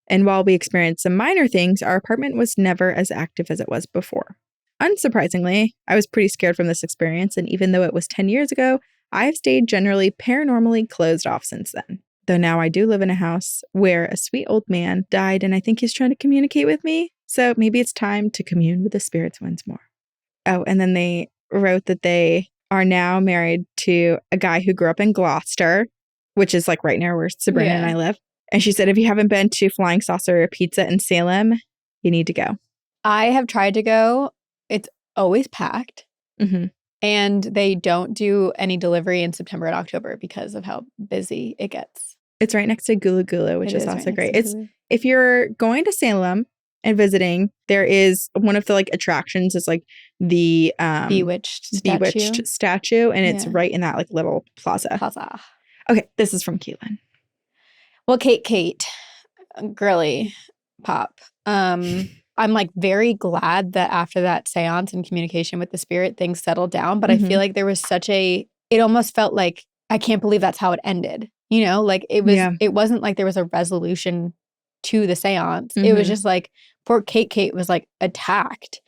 B: And while we experienced some minor things, our apartment was never as active as it was before. Unsurprisingly, I was pretty scared from this experience, and even though it was 10 years ago, I have stayed generally paranormally closed off since then. Though now I do live in a house where a sweet old man died, and I think he's trying to communicate with me. So maybe it's time to commune with the spirits once more. Oh, and then they wrote that they are now married to a guy who grew up in Gloucester, which is like right near where Sabrina and I live. And she said, if you haven't been to Flying Saucer Pizza in Salem, you need to go.
A: I have tried to go. It's always packed.
B: Mm-hmm.
A: And they don't do any delivery in September and October because of how busy it gets.
B: It's right next to Gulu Gulu, which is also great. It's if you're going to Salem and visiting, there is one of the like attractions is like the
A: Bewitched
B: statue, and it's right in that like little plaza. Okay, this is from Keelan.
A: Well, Kate, girly pop. I'm like very glad that after that seance and communication with the spirit, things settled down. But I feel like there was it almost felt like, I can't believe that's how it ended. You know, like it was, it wasn't like there was a resolution to the seance. It was just like poor Kate was like attacked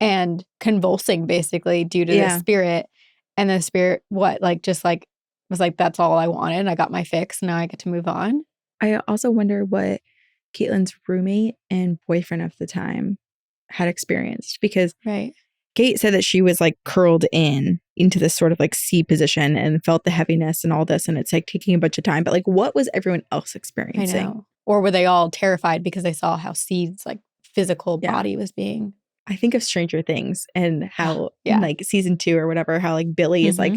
A: and convulsing basically due to the spirit. And the spirit, was like, that's all I wanted. I got my fix. Now I get to move on.
B: I also wonder what Caitlin's roommate and boyfriend of the time had experienced, because Kate said that she was like curled into this sort of like C position and felt the heaviness and all this, and it's like taking a bunch of time. But like, what was everyone else experiencing?
A: I know. Or were they all terrified because they saw how C's like physical body was being
B: I think of Stranger Things and how
A: Yeah.
B: in like season 2 or whatever, how like Billy is like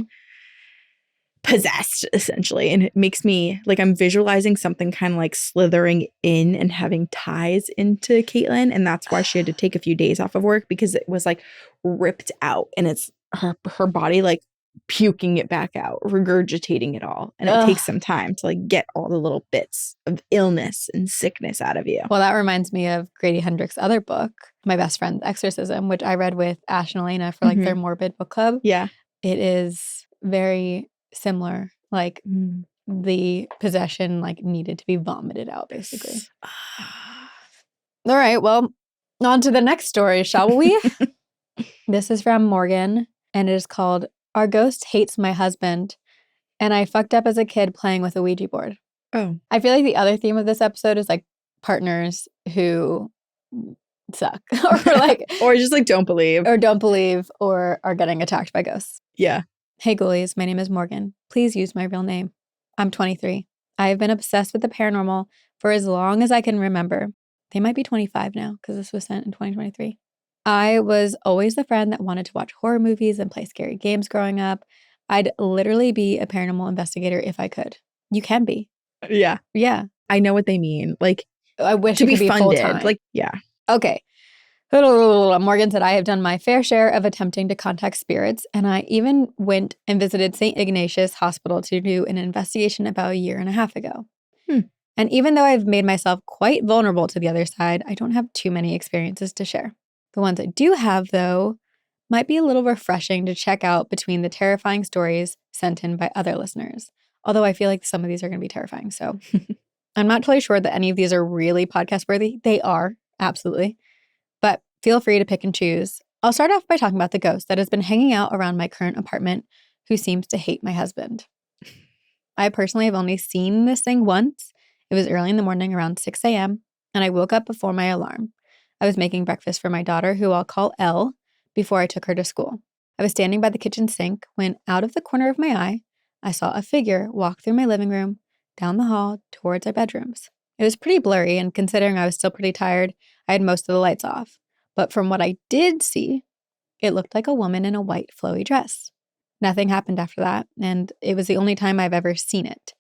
B: possessed essentially. And it makes me like I'm visualizing something kind of like slithering in and having ties into Caitlin. And that's why she had to take a few days off of work because it was like ripped out and it's her body like puking it back out, regurgitating it all. And it takes some time to like get all the little bits of illness and sickness out of you.
A: Well, that reminds me of Grady Hendrix's other book, My Best Friend's Exorcism, which I read with Ash and Elena for like their morbid book club.
B: Yeah.
A: It is very similar. Like the possession like needed to be vomited out, basically. All right, well, on to the next story, shall we? This is from Morgan, and it is called Our Ghost Hates My Husband, and I fucked up as a kid playing with a Ouija board.
B: Oh.
A: I feel like the other theme of this episode is like partners who suck or like
B: or just like don't believe
A: or are getting attacked by ghosts.
B: Yeah.
A: Hey ghoulies, my name is Morgan. Please use my real name. I'm 23. I have been obsessed with the paranormal for as long as I can remember. They might be 25 now because this was sent in 2023. I was always the friend that wanted to watch horror movies and play scary games growing up. I'd literally be a paranormal investigator if I could. You can be.
B: Yeah.
A: Yeah.
B: I know what they mean. Like,
A: I wish
B: to
A: it
B: be
A: could be
B: funded.
A: full-time.
B: Like, yeah.
A: Okay. Morgan said, I have done my fair share of attempting to contact spirits, and I even went and visited St. Ignatius Hospital to do an investigation about a year and a half ago. And even though I've made myself quite vulnerable to the other side, I don't have too many experiences to share. The ones I do have, though, might be a little refreshing to check out between the terrifying stories sent in by other listeners. Although I feel like some of these are going to be terrifying. So I'm not totally sure that any of these are really podcast worthy. They are, absolutely. But feel free to pick and choose. I'll start off by talking about the ghost that has been hanging out around my current apartment who seems to hate my husband. I personally have only seen this thing once. It was early in the morning around 6 a.m. and I woke up before my alarm. I was making breakfast for my daughter, who I'll call Elle, before I took her to school. I was standing by the kitchen sink when, out of the corner of my eye, I saw a figure walk through my living room, down the hall, towards our bedrooms. It was pretty blurry, and considering I was still pretty tired, I had most of the lights off. But from what I did see, it looked like a woman in a white flowy dress. Nothing happened after that, and it was the only time I've ever seen it.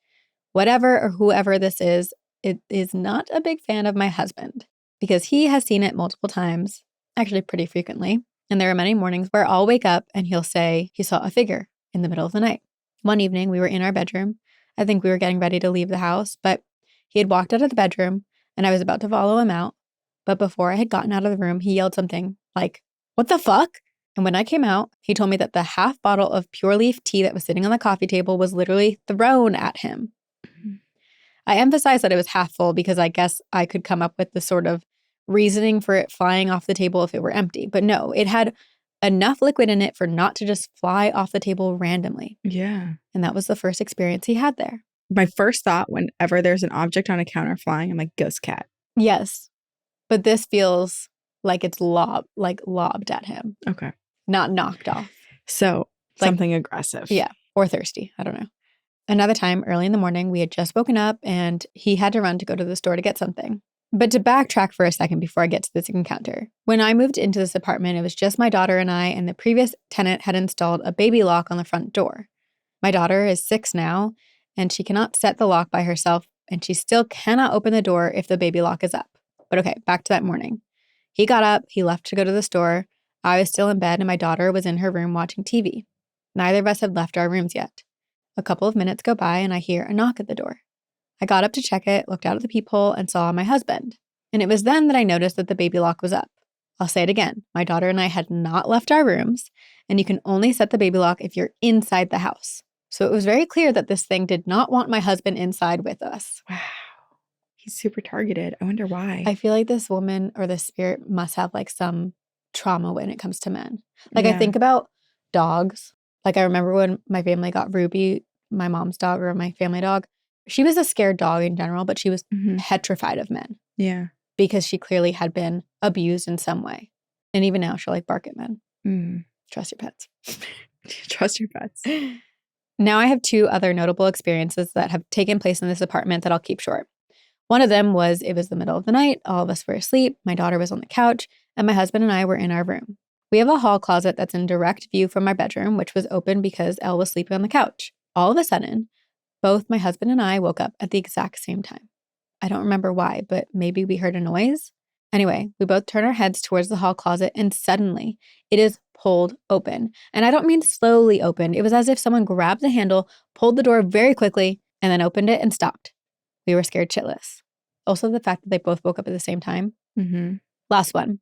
A: Whatever or whoever this is, it is not a big fan of my husband, because he has seen it multiple times, actually pretty frequently, and there are many mornings where I'll wake up and he'll say he saw a figure in the middle of the night. One evening, we were in our bedroom. I think we were getting ready to leave the house, but he had walked out of the bedroom, and I was about to follow him out. But before I had gotten out of the room, he yelled something like, "What the fuck?" And when I came out, he told me that the half bottle of pure leaf tea that was sitting on the coffee table was literally thrown at him. I emphasize that it was half full because I guess I could come up with the sort of reasoning for it flying off the table if it were empty. But no, it had enough liquid in it for not to just fly off the table randomly.
B: Yeah.
A: And that was the first experience he had there.
B: My first thought whenever there's an object on a counter flying, I'm like, ghost cat.
A: Yes. But this feels like it's lobbed at him.
B: Okay.
A: Not knocked off.
B: So something aggressive.
A: Yeah. Or thirsty. I don't know. Another time, early in the morning, we had just woken up and he had to run to go to the store to get something. But to backtrack for a second before I get to this encounter, when I moved into this apartment, it was just my daughter and I, and the previous tenant had installed a baby lock on the front door. My daughter is 6 now, and she cannot set the lock by herself, and she still cannot open the door if the baby lock is up. But okay, back to that morning. He got up, he left to go to the store. I was still in bed, and my daughter was in her room watching TV. Neither of us had left our rooms yet. A couple of minutes go by and I hear a knock at the door. I got up to check it, looked out of the peephole, and saw my husband. And it was then that I noticed that the baby lock was up. I'll say it again. My daughter and I had not left our rooms, and you can only set the baby lock if you're inside the house. So it was very clear that this thing did not want my husband inside with us.
B: Wow. He's super targeted. I wonder why.
A: I feel like this woman or this spirit must have like some trauma when it comes to men. Like I think about dogs. Like I remember when my family got Ruby, my mom's dog or my family dog. She was a scared dog in general, but she was petrified of men.
B: Yeah.
A: Because she clearly had been abused in some way. And even now she'll like bark at men. Trust your pets.
B: Trust your pets.
A: Now I have 2 other notable experiences that have taken place in this apartment that I'll keep short. One of them was it was the middle of the night. All of us were asleep. My daughter was on the couch and my husband and I were in our room. We have a hall closet that's in direct view from our bedroom, which was open because Elle was sleeping on the couch. All of a sudden, both my husband and I woke up at the exact same time. I don't remember why, but maybe we heard a noise. Anyway, we both turn our heads towards the hall closet and suddenly it is pulled open. And I don't mean slowly opened. It was as if someone grabbed the handle, pulled the door very quickly, and then opened it and stopped. We were scared shitless. Also, the fact that they both woke up at the same time.
B: Mm-hmm.
A: Last one.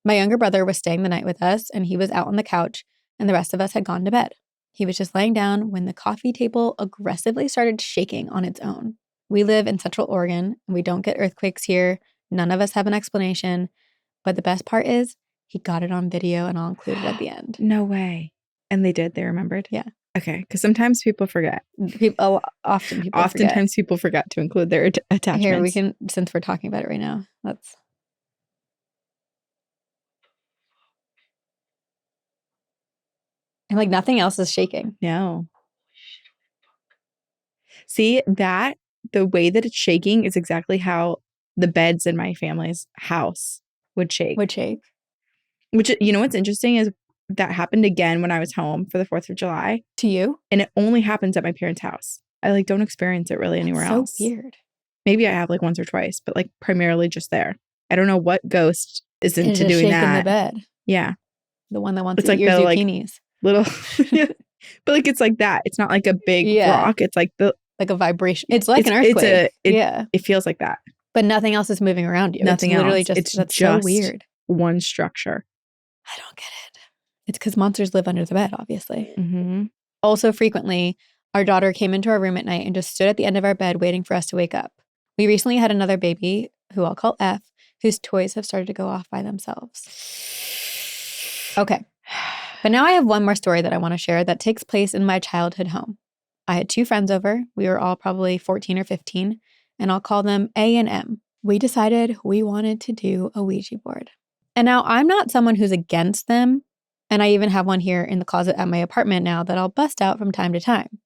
A: My younger brother was staying the night with us and he was out on the couch and the rest of us had gone to bed. He was just laying down when the coffee table aggressively started shaking on its own. We live in Central Oregon and we don't get earthquakes here. None of us have an explanation. But the best part is he got it on video and I'll include it at the end.
B: No way. And they did? They remembered?
A: Yeah.
B: Okay. Because sometimes people forget.
A: Oftentimes
B: people forget to include their attachments.
A: Here, we can, since we're talking about it right now, let's. And like nothing else is shaking.
B: No. See, that, the way that it's shaking is exactly how the beds in my family's house would shake.
A: Which,
B: you know what's interesting is that happened again when I was home for the 4th of July.
A: To you?
B: And it only happens at my parents' house. I like don't experience it really anywhere else.
A: So weird.
B: Maybe I have like once or twice, but like primarily just there. I don't know what ghost is into doing that.
A: In the bed.
B: Yeah.
A: The one that wants
B: it's
A: to
B: like
A: eat your
B: the,
A: zucchinis.
B: Little but like it's like that. It's not like a big rock. It's like
A: a vibration. It's like an earthquake.
B: It feels like that.
A: But nothing else is moving around you.
B: Nothing
A: it's literally
B: else.
A: Just
B: it's
A: that's
B: just
A: so weird.
B: One structure.
A: I don't get it. It's because monsters live under the bed, obviously.
B: Mm-hmm.
A: Also, frequently, our daughter came into our room at night and just stood at the end of our bed waiting for us to wake up. We recently had another baby, who I'll call F, whose toys have started to go off by themselves. Okay. But now I have one more story that I want to share that takes place in my childhood home. I had 2 friends over. We were all probably 14 or 15, and I'll call them A and M. We decided we wanted to do a Ouija board. And now I'm not someone who's against them, and I even have one here in the closet at my apartment now that I'll bust out from time to time.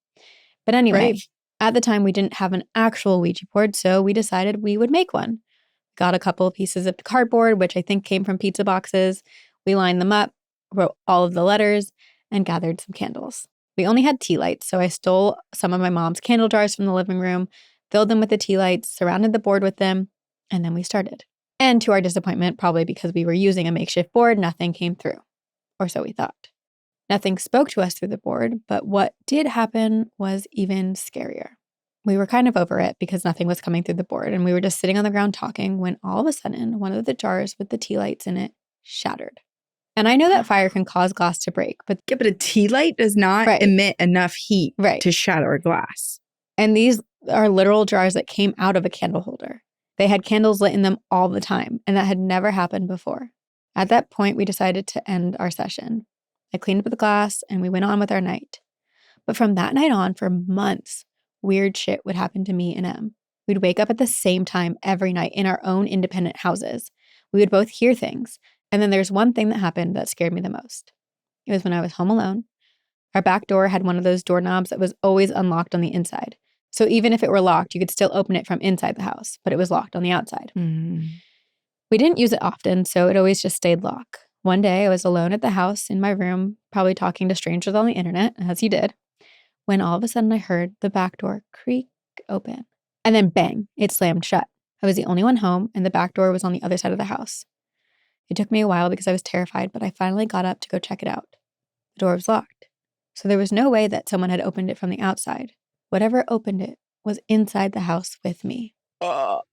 A: But anyway, At the time we didn't have an actual Ouija board, so we decided we would make one. Got a couple of pieces of cardboard, which I think came from pizza boxes. We lined them up, wrote all of the letters, and gathered some candles. We only had tea lights, so I stole some of my mom's candle jars from the living room, filled them with the tea lights, surrounded the board with them, and then we started. And to our disappointment, probably because we were using a makeshift board, nothing came through. Or so we thought. Nothing spoke to us through the board, but what did happen was even scarier. We were kind of over it because nothing was coming through the board, and we were just sitting on the ground talking when all of a sudden, one of the jars with the tea lights in it shattered. And I know that fire can cause glass to break, but
B: a tea light does not emit enough heat to shatter a glass.
A: And these are literal jars that came out of a candle holder. They had candles lit in them all the time, and that had never happened before. At that point, we decided to end our session. I cleaned up the glass, and we went on with our night. But from that night on, for months, weird shit would happen to me and Em. We'd wake up at the same time every night in our own independent houses. We would both hear things. And then there's one thing that happened that scared me the most. It was when I was home alone. Our back door had one of those doorknobs that was always unlocked on the inside. So even if it were locked, you could still open it from inside the house, but it was locked on the outside.
B: Mm.
A: We didn't use it often, so it always just stayed locked. One day, I was alone at the house in my room, probably talking to strangers on the internet, as you did, when all of a sudden I heard the back door creak open. And then bang, it slammed shut. I was the only one home, and the back door was on the other side of the house. It took me a while because I was terrified, but I finally got up to go check it out. The door was locked, so there was no way that someone had opened it from the outside. Whatever opened it was inside the house with me.
B: Oh,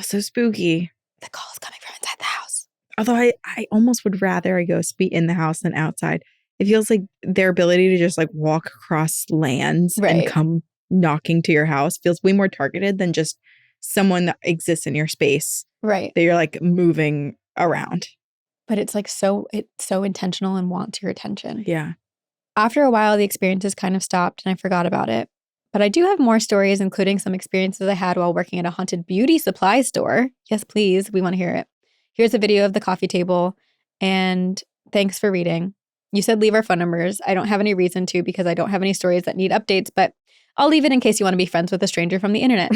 B: so spooky.
A: The call is coming from inside the house.
B: Although I almost would rather a ghost be in the house than outside. It feels like their ability to just like walk across lands and come knocking to your house feels way more targeted than just someone that exists in your space.
A: Right.
B: That you're like moving around.
A: But it's like it's so intentional and wants your attention.
B: Yeah.
A: After a while, the experiences kind of stopped and I forgot about it. But I do have more stories, including some experiences I had while working at a haunted beauty supply store. Yes, please. We want to hear it. Here's a video of the coffee table. And thanks for reading. You said leave our phone numbers. I don't have any reason to because I don't have any stories that need updates, but I'll leave it in case you want to be friends with a stranger from the internet.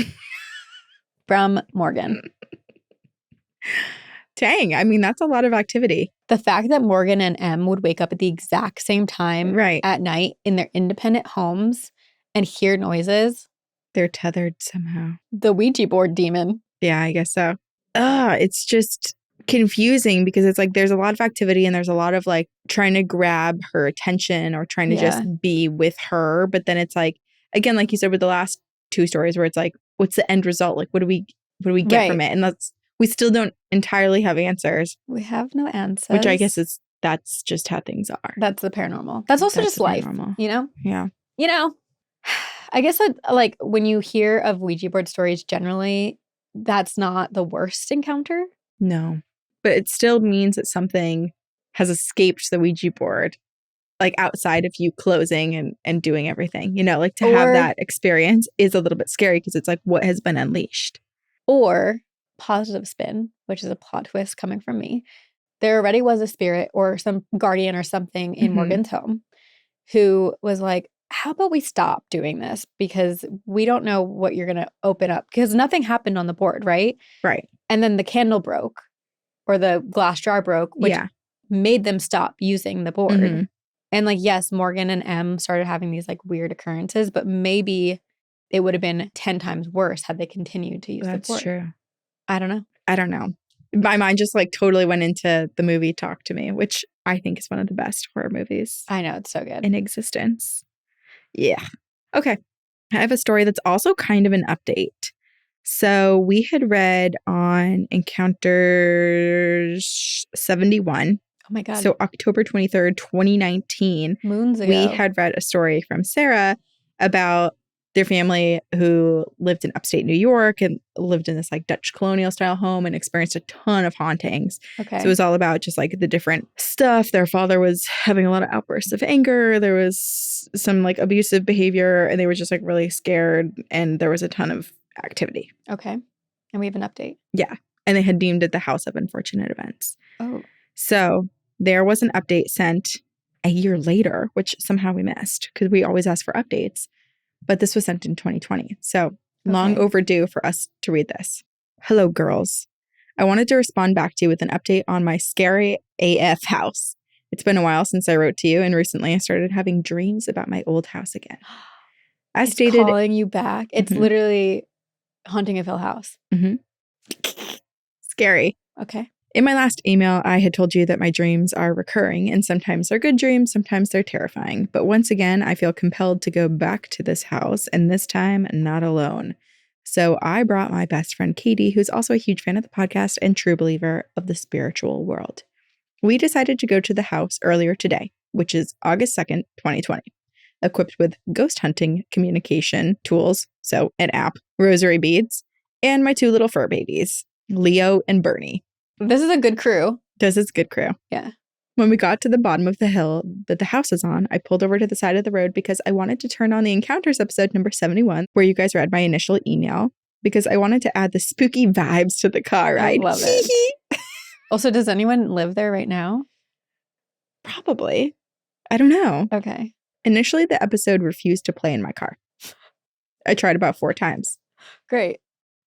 A: From Morgan.
B: Dang. I mean, that's a lot of activity.
A: The fact that Morgan and Em would wake up at the exact same time at night in their independent homes and hear noises.
B: They're tethered somehow.
A: The Ouija board demon.
B: Yeah, I guess so. It's just confusing because it's like there's a lot of activity and there's a lot of like trying to grab her attention or trying to just be with her. But then it's like, again, like you said with the last two stories where it's like, what's the end result? Like, what do we get from it? And we still don't entirely have answers.
A: We have no answers.
B: Which I guess that's just how things are.
A: That's the paranormal. That's also just life, you know?
B: Yeah.
A: You know, I guess that, like when you hear of Ouija board stories generally, that's not the worst encounter.
B: No. But it still means that something has escaped the Ouija board, like outside of you closing and doing everything. You know, like to have that experience is a little bit scary because it's like what has been unleashed.
A: Or positive spin, which is a plot twist coming from me. There already was a spirit or some guardian or something in Morgan's home who was like, how about we stop doing this? Because we don't know what you're going to open up. Because nothing happened on the board, right?
B: Right.
A: And then the candle broke or the glass jar broke, which made them stop using the board. And like, yes, Morgan and Em started having these like weird occurrences, but maybe it would have been 10 times worse had they continued to use the board. That's
B: true.
A: I don't know.
B: My mind just like totally went into the movie Talk to Me, which I think is one of the best horror movies.
A: I know, it's so good.
B: In existence. Yeah. Okay. I have a story that's also kind of an update. So we had read on Encounters 71.
A: Oh my God.
B: So October 23rd, 2019.
A: Moons ago.
B: We had read a story from Sarah about their family who lived in upstate New York and lived in this like Dutch colonial style home and experienced a ton of hauntings.
A: Okay.
B: So it was all about just like the different stuff. Their father was having a lot of outbursts of anger. There was some like abusive behavior and they were just like really scared and there was a ton of activity.
A: Okay. And we have an update.
B: Yeah. And they had deemed it the house of unfortunate events.
A: Oh.
B: So there was an update sent a year later, which somehow we missed because we always ask for updates. But this was sent in 2020. So long overdue for us to read this. Hello, girls. I wanted to respond back to you with an update on my scary AF house. It's been a while since I wrote to you, and recently I started having dreams about my old house again. As stated,
A: calling you back. It's literally Haunting of Hill House.
B: Scary.
A: Okay.
B: In my last email, I had told you that my dreams are recurring, and sometimes they're good dreams, sometimes they're terrifying. But once again, I feel compelled to go back to this house, and this time, not alone. So I brought my best friend, Katie, who's also a huge fan of the podcast and true believer of the spiritual world. We decided to go to the house earlier today, which is August 2nd, 2020, equipped with ghost hunting communication tools, so an app, rosary beads, and my two little fur babies, Leo and Bernie.
A: This is a good crew.
B: This is good crew.
A: Yeah.
B: When we got to the bottom of the hill that the house is on, I pulled over to the side of the road because I wanted to turn on the Encounters episode number 71, where you guys read my initial email, because I wanted to add the spooky vibes to the car ride.
A: I love it. Also, does anyone live there right now?
B: Probably. I don't know.
A: Okay.
B: Initially, the episode refused to play in my car. I tried about 4 times.
A: Great.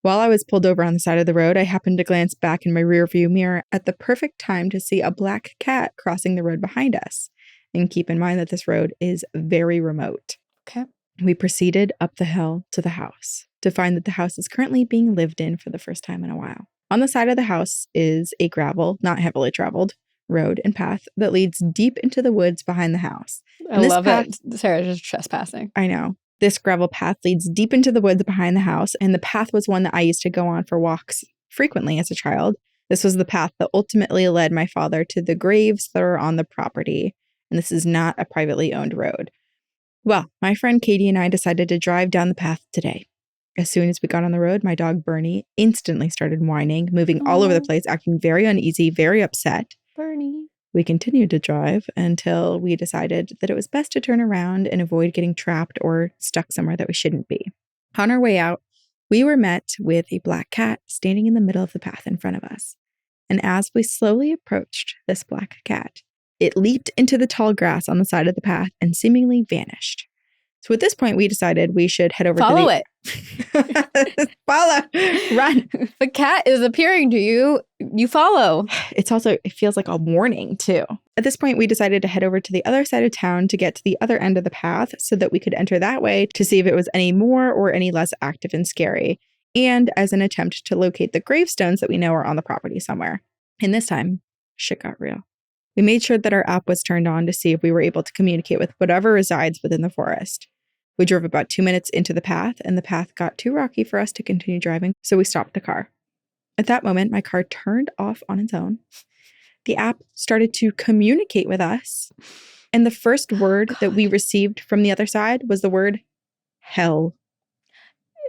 B: While I was pulled over on the side of the road, I happened to glance back in my rearview mirror at the perfect time to see a black cat crossing the road behind us. And keep in mind that this road is very remote.
A: Okay.
B: We proceeded up the hill to the house to find that the house is currently being lived in for the first time in a while. On the side of the house is a gravel, not heavily traveled, road and path that leads deep into the woods behind the house.
A: I love it. Sarah's just trespassing.
B: I know. This gravel path leads deep into the woods behind the house, and the path was one that I used to go on for walks frequently as a child. This was the path that ultimately led my father to the graves that are on the property, and this is not a privately owned road. Well, my friend Katie and I decided to drive down the path today. As soon as we got on the road, my dog Bernie instantly started whining, moving all over the place, acting very uneasy, very upset.
A: Bernie.
B: We continued to drive until we decided that it was best to turn around and avoid getting trapped or stuck somewhere that we shouldn't be. On our way out, we were met with a black cat standing in the middle of the path in front of us. And as we slowly approached this black cat, it leaped into the tall grass on the side of the path and seemingly vanished. So at this point, we decided we should head over
A: Follow
B: to
A: it.
B: Follow. Run.
A: If a cat is appearing to you, you follow.
B: It feels like a warning too. At this point, we decided to head over to the other side of town to get to the other end of the path so that we could enter that way to see if it was any more or any less active and scary, and as an attempt to locate the gravestones that we know are on the property somewhere. And this time, shit got real. We made sure that our app was turned on to see if we were able to communicate with whatever resides within the forest. We drove about 2 minutes into the path, and the path got too rocky for us to continue driving, so we stopped the car. At that moment, my car turned off on its own. The app started to communicate with us, and the first word that we received from the other side was the word hell.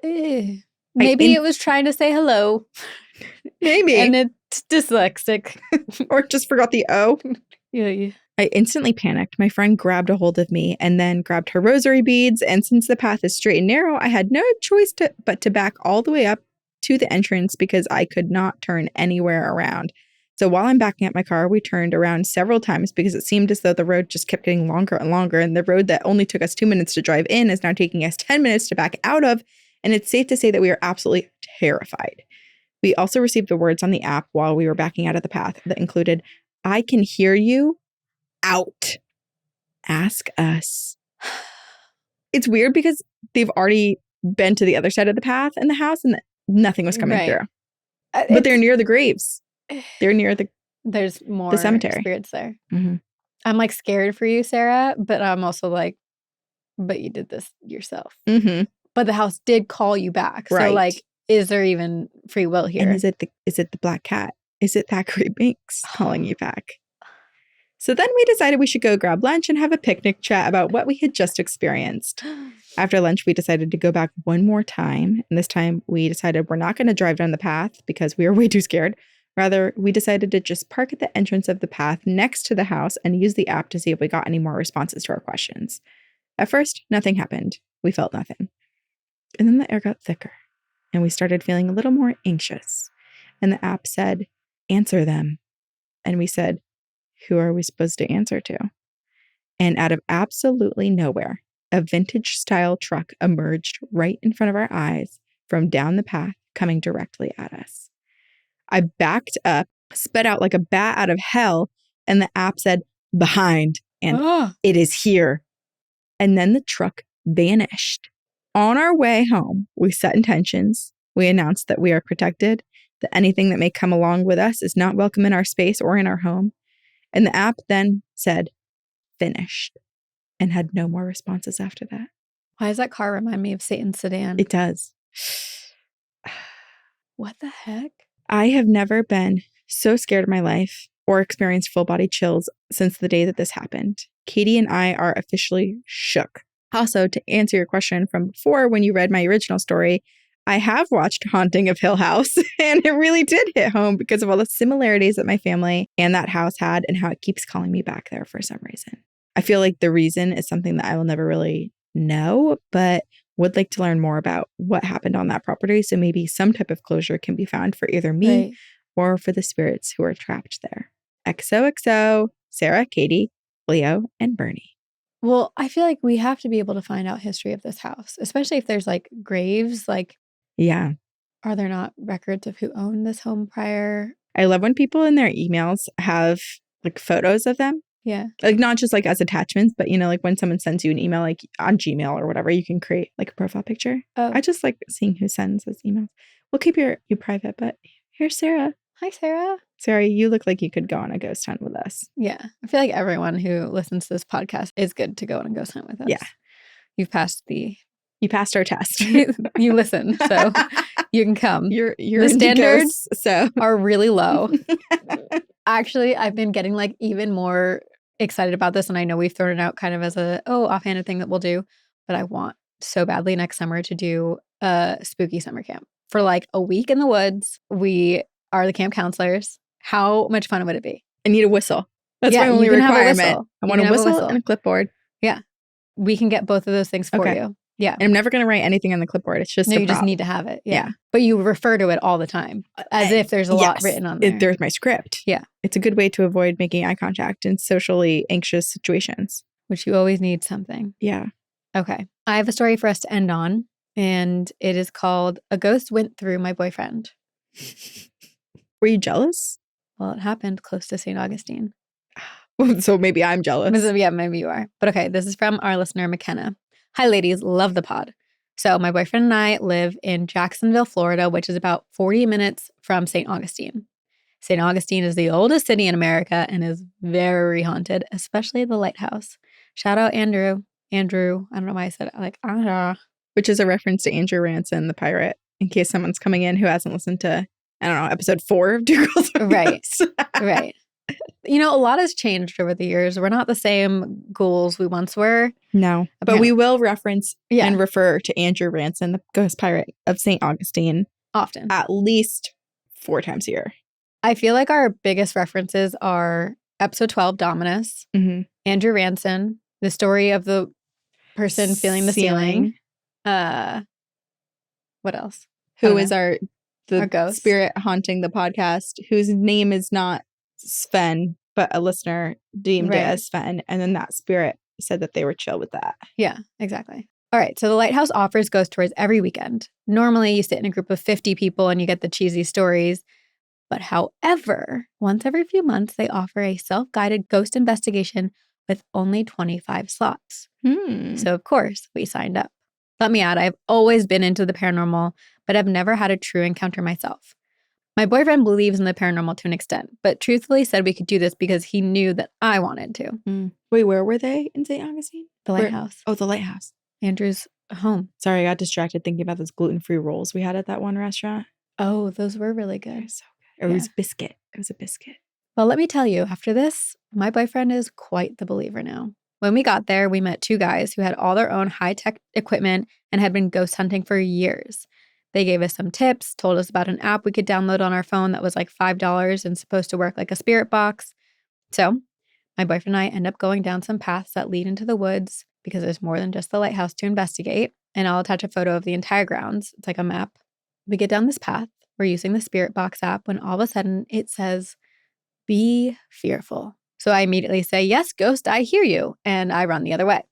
A: Maybe it was trying to say hello.
B: Maybe.
A: And it's dyslexic.
B: Or just forgot the O.
A: Yeah.
B: I instantly panicked. My friend grabbed a hold of me and then grabbed her rosary beads. And since the path is straight and narrow, I had no choice but to back all the way up to the entrance because I could not turn anywhere around. So while I'm backing up my car, we turned around several times because it seemed as though the road just kept getting longer and longer. And the road that only took us 2 minutes to drive in is now taking us 10 minutes to back out of. And it's safe to say that we are absolutely terrified. We also received the words on the app while we were backing out of the path that included, "I can hear you. Out. Ask us." It's weird because they've already been to the other side of the path in the house and nothing was coming through. But they're near the graves. They're near
A: There's more
B: the cemetery.
A: Spirits there.
B: Mm-hmm.
A: I'm like scared for you, Sarah, but I'm also like, but you did this yourself.
B: Mm-hmm.
A: But the house did call you back.
B: Right.
A: So like, is there even free will here?
B: And is it the black cat? Is it Thackeray Binks calling you back? So then we decided we should go grab lunch and have a picnic chat about what we had just experienced. After lunch, we decided to go back one more time. And this time we decided we're not going to drive down the path because we were way too scared. Rather, we decided to just park at the entrance of the path next to the house and use the app to see if we got any more responses to our questions. At first, nothing happened. We felt nothing. And then the air got thicker and we started feeling a little more anxious. And the app said, "Answer them." And we said, "Who are we supposed to answer to?" And out of absolutely nowhere, a vintage-style truck emerged right in front of our eyes from down the path, coming directly at us. I backed up, sped out like a bat out of hell, and the app said, "Behind," and "It is here." And then the truck vanished. On our way home, we set intentions. We announced that we are protected, that anything that may come along with us is not welcome in our space or in our home. And the app then said, "Finished," and had no more responses after that.
A: Why does that car remind me of Satan's sedan?
B: It does.
A: What the heck?
B: I have never been so scared in my life or experienced full body chills since the day that this happened. Katie and I are officially shook. Also, to answer your question from before when you read my original story, I have watched Haunting of Hill House, and it really did hit home because of all the similarities that my family and that house had and how it keeps calling me back there for some reason. I feel like the reason is something that I will never really know, but would like to learn more about what happened on that property. So maybe some type of closure can be found for either me or for the spirits who are trapped there. XOXO, Sarah, Katie, Leo, and Bernie.
A: Well, I feel like we have to be able to find out history of this house, especially if there's like graves. Like,
B: yeah.
A: Are there not records of who owned this home prior?
B: I love when people in their emails have like photos of them.
A: Yeah.
B: Like not just like as attachments, but you know, like when someone sends you an email, like on Gmail or whatever, you can create like a profile picture.
A: Oh.
B: I just like seeing who sends those emails. We'll keep you private, but here's Sarah.
A: Hi, Sarah.
B: Sarah, you look like you could go on a ghost hunt with us.
A: Yeah. I feel like everyone who listens to this podcast is good to go on a ghost hunt with us.
B: Yeah.
A: You passed
B: our test.
A: You listen, so you can come.
B: You're
A: the standards
B: ghosts, so
A: are really low. Actually, I've been getting like even more excited about this, and I know we've thrown it out kind of as a offhanded thing that we'll do, but I want so badly next summer to do a spooky summer camp for like a week in the woods. We are the camp counselors. How much fun would it be?
B: I need a whistle. That's my only requirement. I want a whistle and a clipboard.
A: Yeah. We can get both of those things for you. Yeah.
B: And I'm never going to write anything on the clipboard. It's just
A: you just need to have it. Yeah. But you refer to it all the time as if there's a lot written on there.
B: There's my script.
A: Yeah.
B: It's a good way to avoid making eye contact in socially anxious situations.
A: Which you always need something.
B: Yeah.
A: Okay. I have a story for us to end on, and it is called A Ghost Went Through My Boyfriend.
B: Were you jealous?
A: Well, it happened close to St. Augustine.
B: So maybe I'm jealous.
A: Yeah, maybe you are. But okay, this is from our listener, McKenna. Hi, ladies. Love the pod. So my boyfriend and I live in Jacksonville, Florida, which is about 40 minutes from St. Augustine. St. Augustine is the oldest city in America and is very haunted, especially the lighthouse. Shout out Andrew. Andrew, I don't know why I said it like,
B: Which is a reference to Andrew Ranson, the pirate, in case someone's coming in who hasn't listened to, I don't know, episode 4 of Two Girls One
A: Right.
B: Ghost.
A: Right. You know, a lot has changed over the years. We're not the same ghouls we once were.
B: No, but
A: Apparently.
B: we will reference
A: Yeah.
B: and refer to Andrew Ranson, the ghost pirate of St. Augustine,
A: Often.
B: at least 4 times a year.
A: I feel like our biggest references are episode 12, Dominus,
B: Mm-hmm.
A: Andrew Ranson, the story of the person feeling the ceiling. What else? I
B: Who
A: don't
B: is
A: know.
B: our
A: ghost.
B: spirit haunting the podcast, whose name is not Sven, but a listener deemed it
A: Right.
B: as Sven. And then that spirit said that they were chill with that.
A: Yeah, exactly. All right. So the lighthouse offers ghost tours every weekend. Normally, you sit in a group of 50 people and you get the cheesy stories. But however, once every few months, they offer a self-guided ghost investigation with only 25 slots. So, of course, we signed up. Let me add, I've always been into the paranormal, but I've never had a true encounter myself. My boyfriend believes in the paranormal to an extent, but truthfully said we could do this because he knew that I wanted to.
B: Wait, where were they in St. Augustine?
A: The lighthouse.
B: Oh, the lighthouse.
A: Andrew's home.
B: Sorry, I got distracted thinking about those gluten-free rolls we had at that one restaurant.
A: Oh, those were really
B: They're
A: good.
B: so good. It was biscuit. It was a biscuit.
A: Well, let me tell you, after this, my boyfriend is quite the believer now. When we got there, we met 2 guys who had all their own high-tech equipment and had been ghost hunting for years. They gave us some tips, told us about an app we could download on our phone that was like $5 and supposed to work like a spirit box. So my boyfriend and I end up going down some paths that lead into the woods because there's more than just the lighthouse to investigate. And I'll attach a photo of the entire grounds. It's like a map. We get down this path. We're using the spirit box app when all of a sudden it says, "Be fearful." So I immediately say, "Yes, ghost, I hear you." And I run the other way.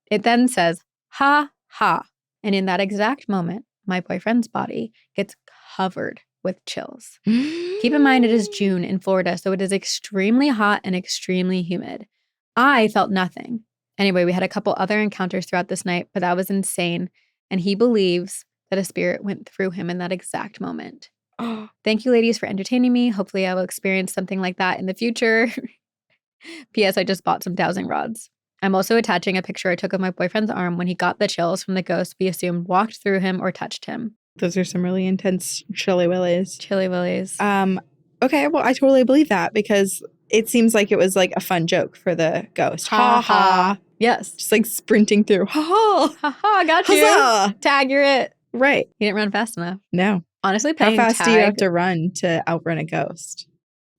A: It then says, "Ha, ha." And in that exact moment, my boyfriend's body gets covered with chills. Keep in mind, it is June in Florida, so it is extremely hot and extremely humid. I felt nothing. Anyway, we had a couple other encounters throughout this night, but that was insane. And he believes that a spirit went through him in that exact moment. Thank you, ladies, for entertaining me. Hopefully I will experience something like that in the future. P.S. I just bought some dowsing rods. I'm also attaching a picture I took of my boyfriend's arm when he got the chills from the ghost we assumed walked through him or touched him.
B: Those are some really intense chilly willies.
A: Chilly willies.
B: Okay, well, I totally believe that because it seems like it was like a fun joke for the ghost. Ha ha.
A: Yes.
B: Just like sprinting through. Ha ha.
A: Ha ha, got you.
B: Huzzah!
A: Tag, you're it.
B: Right.
A: He didn't run fast enough.
B: No.
A: Honestly,
B: How
A: playing
B: fast
A: tag,
B: do you have to run to outrun a ghost?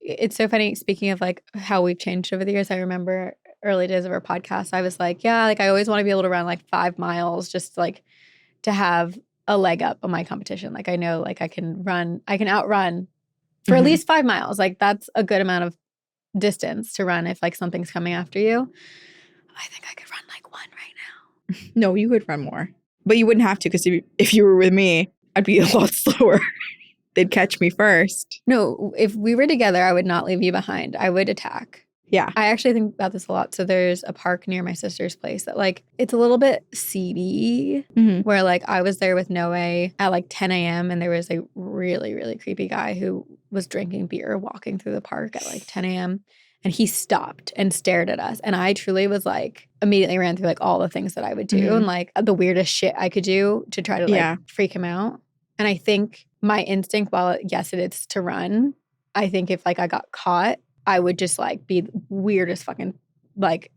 A: It's so funny. Speaking of like how we've changed over the years, I remember early days of our podcast, I was like, yeah, like I always want to be able to run like 5 miles just like to have a leg up on my competition. Like I know like I can outrun for at least 5 miles. Like that's a good amount of distance to run if like something's coming after you. I think I could run like 1 right now.
B: No, you could run more. But you wouldn't have to because if you were with me, I'd be a lot slower. They'd catch me first.
A: No, if we were together, I would not leave you behind. I would attack.
B: Yeah.
A: I actually think about this a lot. So there's a park near my sister's place that like, it's a little bit seedy where like I was there with Noe at like 10 a.m. and there was a really, really creepy guy who was drinking beer walking through the park at like 10 a.m. And he stopped and stared at us. And I truly was like, immediately ran through like all the things that I would do and like the weirdest shit I could do to try to like freak him out. And I think my instinct, while yes, it is to run, I think if like I got caught, I would just like be weird as fucking like,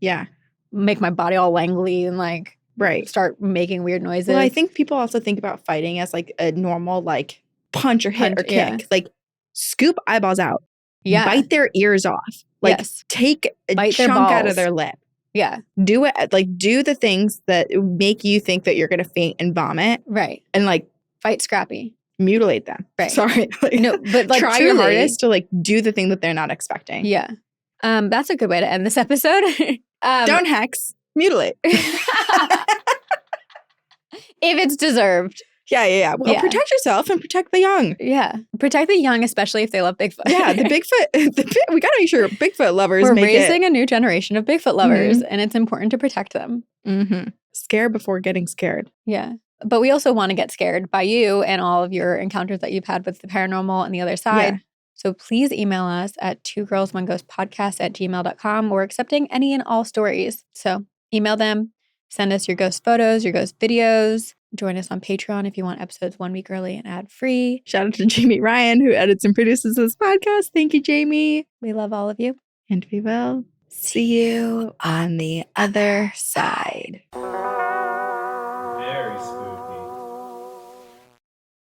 A: make my body all wangly and like start making weird noises.
B: Well, I think people also think about fighting as like a normal like punch or hit or kick.
A: Yeah.
B: Like scoop eyeballs out.
A: Yeah.
B: Bite their ears off. Like take a
A: Bite their
B: chunk out
A: balls.
B: of their lip.
A: Yeah.
B: Do it. Like do the things that make you think that you're going to faint and vomit.
A: Right.
B: And like
A: fight Scrappy.
B: Mutilate them.
A: Right.
B: Sorry. Like,
A: no, but like
B: try
A: truly,
B: your hardest to like do the thing that they're not expecting.
A: Yeah. That's a good way to end this episode.
B: Don't hex. Mutilate.
A: If it's deserved.
B: Yeah. Well,
A: Yeah.
B: protect yourself and protect the young.
A: Yeah. Protect the young, especially if they love Bigfoot.
B: Yeah, the Bigfoot. We got to make sure Bigfoot lovers
A: We're
B: make
A: raising a new generation of Bigfoot lovers, and it's important to protect them.
B: Scare before getting scared.
A: Yeah. But we also want to get scared by you and all of your encounters that you've had with the paranormal and the other side.
B: Yeah.
A: So please email us at 2girlsOneGhostPodcast@gmail.com. We're accepting any and all stories. So email them, send us your ghost photos, your ghost videos. Join us on Patreon if you want episodes 1 week early and ad-free.
B: Shout out to Jamie Ryan, who edits and produces this podcast. Thank you, Jamie.
A: We love all of you.
B: And we will see you on the other side.